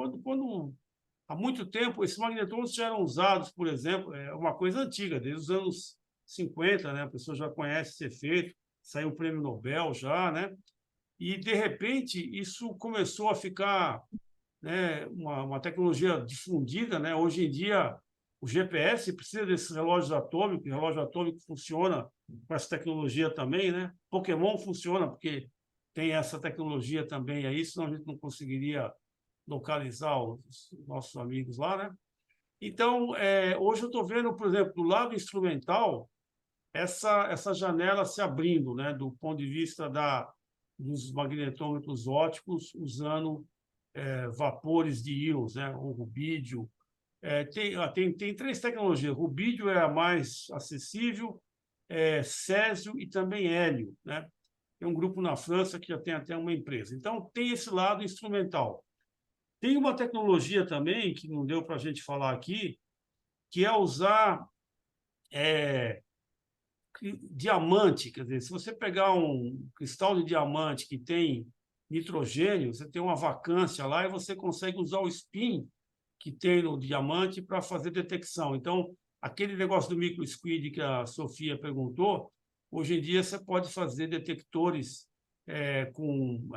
Há muito tempo, esses magnetômetros já eram usados, por exemplo, é uma coisa antiga, desde os anos 50, né? A pessoa já conhece esse efeito, saiu o prêmio Nobel já, né? E, de repente, isso começou a ficar, né, uma tecnologia difundida, né? Hoje em dia, o GPS precisa desses relógios atômicos, o relógio atômico funciona com essa tecnologia também, né? Pokémon funciona porque tem essa tecnologia também aí, senão a gente não conseguiria localizar os nossos amigos lá, né? Então, hoje eu estou vendo, por exemplo, do lado instrumental, essa janela se abrindo, né, do ponto de vista dos magnetômetros óticos, usando vapores de íons, né, o rubídio. Tem 3 tecnologias. Rubídio é a mais acessível, césio e também hélio, né? Tem um grupo na França que já tem até uma empresa. Então, tem esse lado instrumental. Tem uma tecnologia também, que não deu para a gente falar aqui, que é usar diamante. Quer dizer, se você pegar um cristal de diamante que tem nitrogênio, você tem uma vacância lá e você consegue usar o spin que tem no diamante para fazer detecção. Então, aquele negócio do microsquid que a Sofia perguntou, hoje em dia você pode fazer detectores com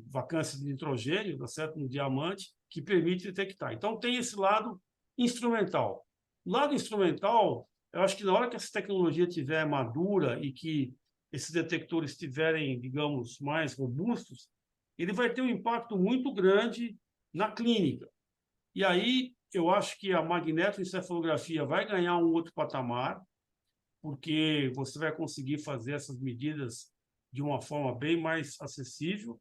vacância de nitrogênio, tá certo? No diamante, que permite detectar. Então, tem esse lado instrumental. O lado instrumental, eu acho que na hora que essa tecnologia estiver madura e que esses detectores estiverem, digamos, mais robustos, ele vai ter um impacto muito grande na clínica. E aí, eu acho que a magnetoencefalografia vai ganhar um outro patamar, porque você vai conseguir fazer essas medidas de uma forma bem mais acessível.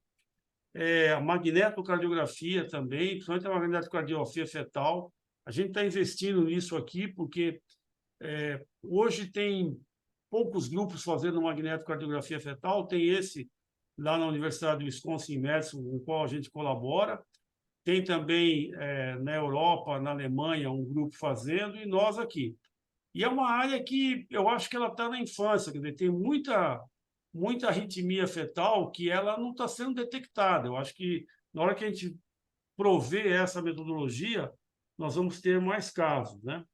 A magnetocardiografia também, principalmente a magnetocardiografia fetal. A gente está investindo nisso aqui porque hoje tem poucos grupos fazendo magnetocardiografia fetal, tem esse lá na Universidade do Wisconsin, em Madison, com o qual a gente colabora. Tem também na Europa, na Alemanha, um grupo fazendo, e nós aqui. E é uma área que eu acho que ela está na infância, quer dizer, tem muita arritmia fetal que ela não está sendo detectada. Eu acho que na hora que a gente prover essa metodologia, nós vamos ter mais casos, né?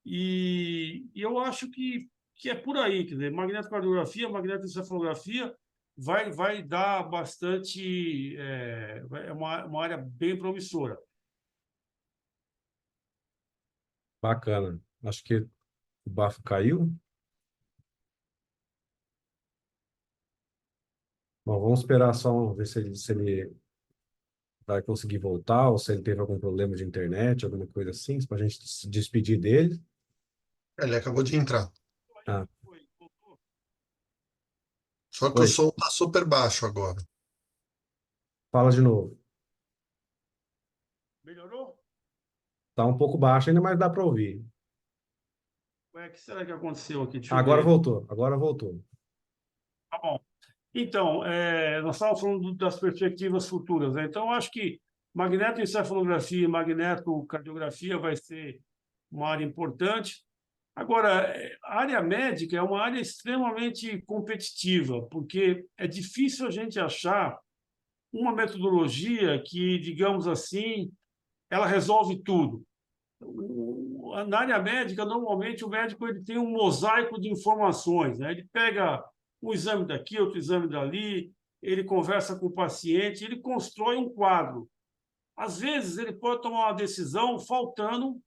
E eu acho que é por aí, quer dizer, magnetocardiografia, magnetoencefalografia vai dar bastante, é uma área bem promissora. Bacana. Acho que o bafo caiu. Bom, vamos esperar só ver se ele vai conseguir voltar ou se ele teve algum problema de internet, alguma coisa assim, para a gente se despedir dele. Ele acabou de entrar. Ah, Só que o oi, som tá super baixo agora. fala de novo. Melhorou? Tá um pouco baixo ainda, mas dá para ouvir. Ué, o que será que aconteceu aqui? Deixa eu Agora ver. voltou, agora voltou. Tá bom. Então, nós estávamos falando das perspectivas futuras, né? Então, eu acho que magnetoencefalografia e magnetocardiografia vai ser uma área importante. Agora, a área médica é uma área extremamente competitiva, porque é difícil a gente achar uma metodologia que, digamos assim, ela resolve tudo. Na área médica, normalmente, o médico ele tem um mosaico de informações, né? Ele pega um exame daqui, outro exame dali, ele conversa com o paciente, ele constrói um quadro. Às vezes, ele pode tomar uma decisão faltando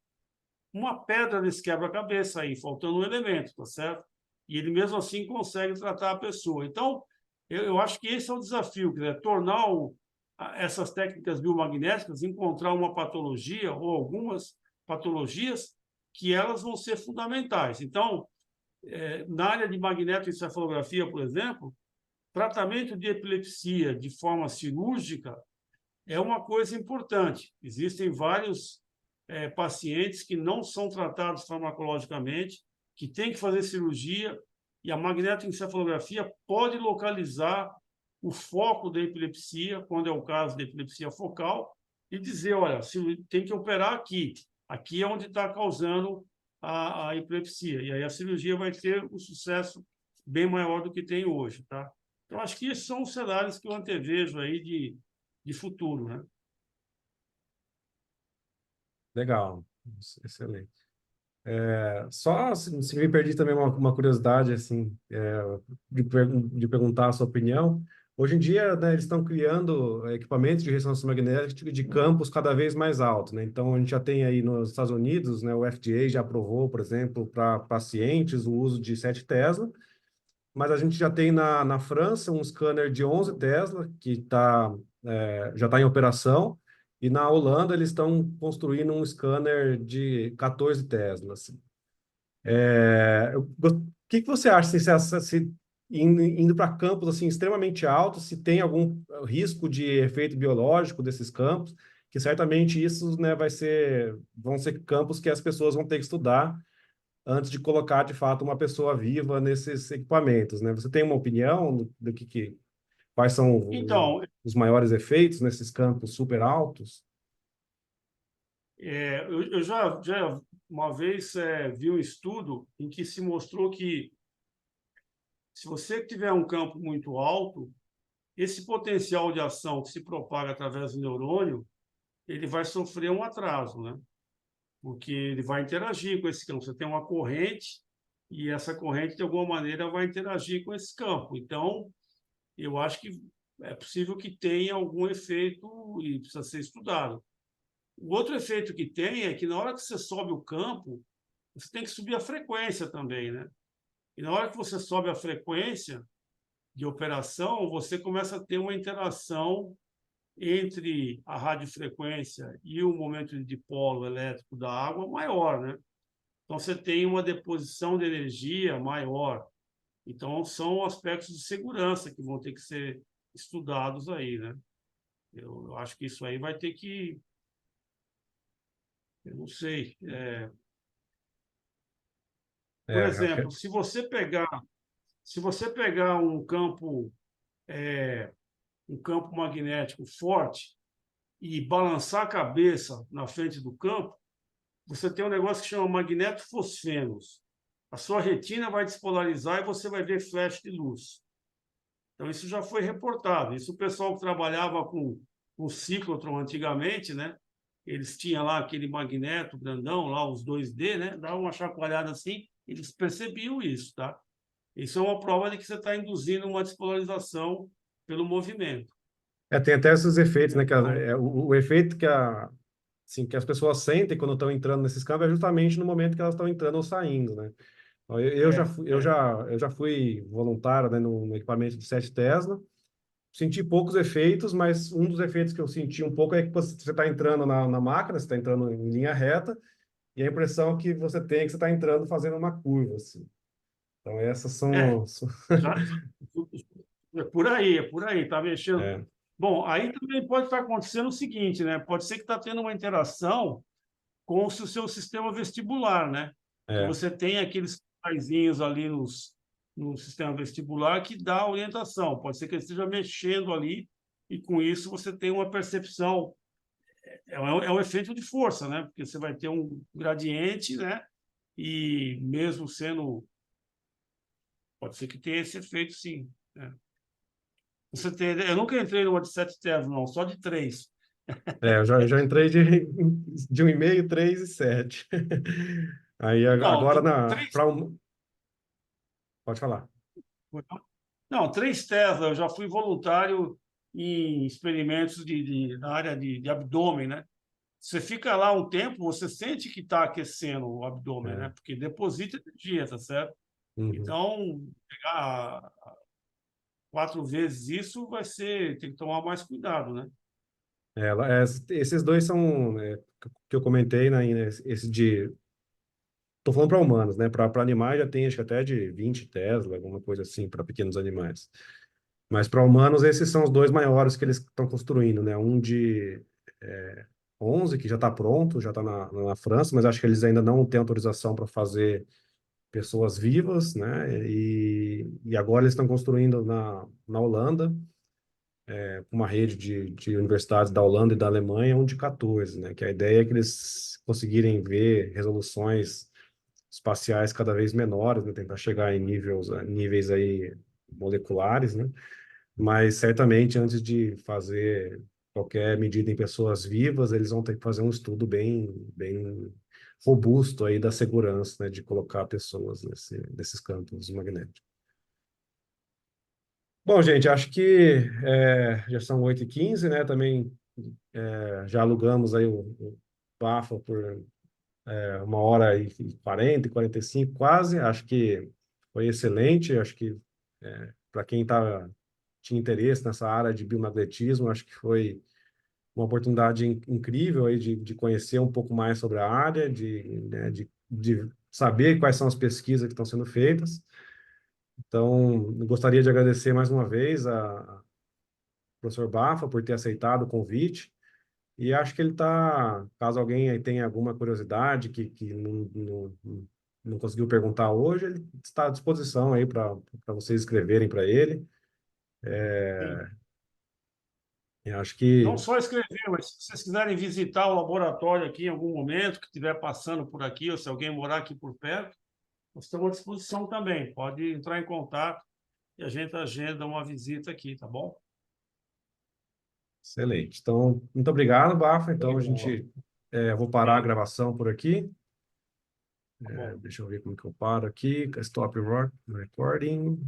uma pedra nesse quebra-cabeça aí, faltando um elemento, tá certo? E ele, mesmo assim, consegue tratar a pessoa. Então, eu acho que esse é o desafio, quer dizer, tornar essas técnicas biomagnéticas, encontrar uma patologia ou algumas patologias que elas vão ser fundamentais. Então, na área de magnetoencefalografia, por exemplo, tratamento de epilepsia de forma cirúrgica é uma coisa importante. Existem vários pacientes que não são tratados farmacologicamente, que têm que fazer cirurgia, e a magnetoencefalografia pode localizar o foco da epilepsia, quando é o caso da epilepsia focal, e dizer, olha, tem que operar aqui é onde está causando a epilepsia, e aí a cirurgia vai ter um sucesso bem maior do que tem hoje, tá? Então, acho que esses são os cenários que eu antevejo aí de futuro, né? Legal, excelente. Só se me perdi também uma curiosidade assim, de perguntar a sua opinião. Hoje em dia, né, eles estão criando equipamentos de ressonância magnética de campos cada vez mais altos, né? Então a gente já tem aí nos Estados Unidos, né, o FDA já aprovou, por exemplo, para pacientes o uso de 7 Tesla, mas a gente já tem na França um scanner de 11 Tesla que já está em operação. E na Holanda eles estão construindo um scanner de 14 Teslas. O que você acha se indo para campos assim extremamente altos, se tem algum risco de efeito biológico desses campos, que certamente isso, né, vão ser campos que as pessoas vão ter que estudar antes de colocar de fato uma pessoa viva nesses equipamentos, né? Você tem uma opinião quais são Então, os maiores efeitos nesses campos super altos? eu já uma vez vi um estudo em que se mostrou que se você tiver um campo muito alto, esse potencial de ação que se propaga através do neurônio, ele vai sofrer um atraso, né? Porque ele vai interagir com esse campo. Você tem uma corrente e essa corrente, de alguma maneira, vai interagir com esse campo. Então, eu acho que é possível que tenha algum efeito e precisa ser estudado. O outro efeito que tem é que na hora que você sobe o campo, você tem que subir a frequência também, né? E na hora que você sobe a frequência de operação, você começa a ter uma interação entre a radiofrequência e o momento de dipolo elétrico da água maior, né? Então, você tem uma deposição de energia maior. Então, são aspectos de segurança que vão ter que ser estudados aí, né? Eu acho que isso aí vai ter que, eu não sei, por Acho que exemplo, se você pegar um campo magnético forte e balançar a cabeça na frente do campo, você tem um negócio que chama magnetofosfenos. A sua retina vai despolarizar e você vai ver flash de luz. Então, isso já foi reportado. Isso o pessoal que trabalhava com ciclotron antigamente, né? Eles tinham lá aquele magneto grandão, lá os 2D, né? Dava uma chacoalhada assim, eles percebiam isso, tá? Isso é uma prova de que você está induzindo uma despolarização pelo movimento. tem até esses efeitos, né? Então, O efeito assim, que as pessoas sentem quando estão entrando nesses campos é justamente no momento que elas estão entrando ou saindo, né? Então, eu já fui voluntário, né, no equipamento de 7 Tesla. Senti poucos efeitos, mas um dos efeitos que eu senti um pouco é que você está entrando na máquina, você está entrando em linha reta, e a impressão que você tem é que você está entrando fazendo uma curva, assim. Então, essas é, são... já, é por aí, tá mexendo. É, Bom, aí também pode estar acontecendo o seguinte, né? Pode ser que está tendo uma interação com o seu sistema vestibular, né? Que é. você tem aqueles paizinhos ali no sistema vestibular que dá orientação. Pode ser que ele esteja mexendo ali e com isso você tem uma percepção. É um efeito de força, né? Porque você vai ter um gradiente, né? E mesmo sendo, pode ser que tenha esse efeito, sim, né? Eu nunca entrei numa de 7 Tesla, não, só de 3. Eu já entrei de 1,5, 3 e 7. Aí Não, agora três. pode falar. Não, 3 Tesla, eu já fui voluntário em experimentos na área de abdômen, né? Você fica lá um tempo, você sente que está aquecendo o abdômen, É, né? Porque deposita energia, tá certo? uhum. Então, pegar 4 vezes isso tem que tomar mais cuidado, né? Esses dois são, que eu comentei, né, esse de... Tô falando para humanos, né? Para animais já tem acho que até de 20 Tesla, alguma coisa assim, para pequenos animais. Mas para humanos, esses são os dois maiores que eles estão construindo, né? Um de 11, que já está pronto, já está na França, mas acho que eles ainda não têm autorização para fazer pessoas vivas, né? E agora eles estão construindo na Holanda, uma rede de universidades da Holanda e da Alemanha, um de 14, né? Que a ideia é que eles conseguirem ver resoluções espaciais cada vez menores, né? Tentar chegar em níveis aí moleculares, né? Mas certamente antes de fazer qualquer medida em pessoas vivas, eles vão ter que fazer um estudo bem robusto aí da segurança, né? De colocar pessoas nesses campos magnéticos. Bom, gente, acho que já são 8h15, né? Também já alugamos aí o Bafa por 1h40, 45 quase. Acho que foi excelente. Acho que para quem tinha interesse nessa área de biomagnetismo, acho que foi uma oportunidade incrível aí de conhecer um pouco mais sobre a área, né, de saber quais são as pesquisas que estão sendo feitas. Então, eu gostaria de agradecer mais uma vez ao professor Bafa por ter aceitado o convite. E acho que ele está, caso alguém aí tenha alguma curiosidade que não conseguiu perguntar hoje, ele está à disposição aí para vocês escreverem para ele. Sim. Eu acho Não que só escrever, mas se vocês quiserem visitar o laboratório aqui em algum momento, que estiver passando por aqui, ou se alguém morar aqui por perto, nós estamos à disposição também. Pode entrar em contato e a gente agenda uma visita aqui, tá bom? excelente. Então, muito obrigado, Bafa. Então, Legal. vou parar a Bem, gravação por aqui. tá bom. Deixa eu ver como que eu paro aqui. Stop recording.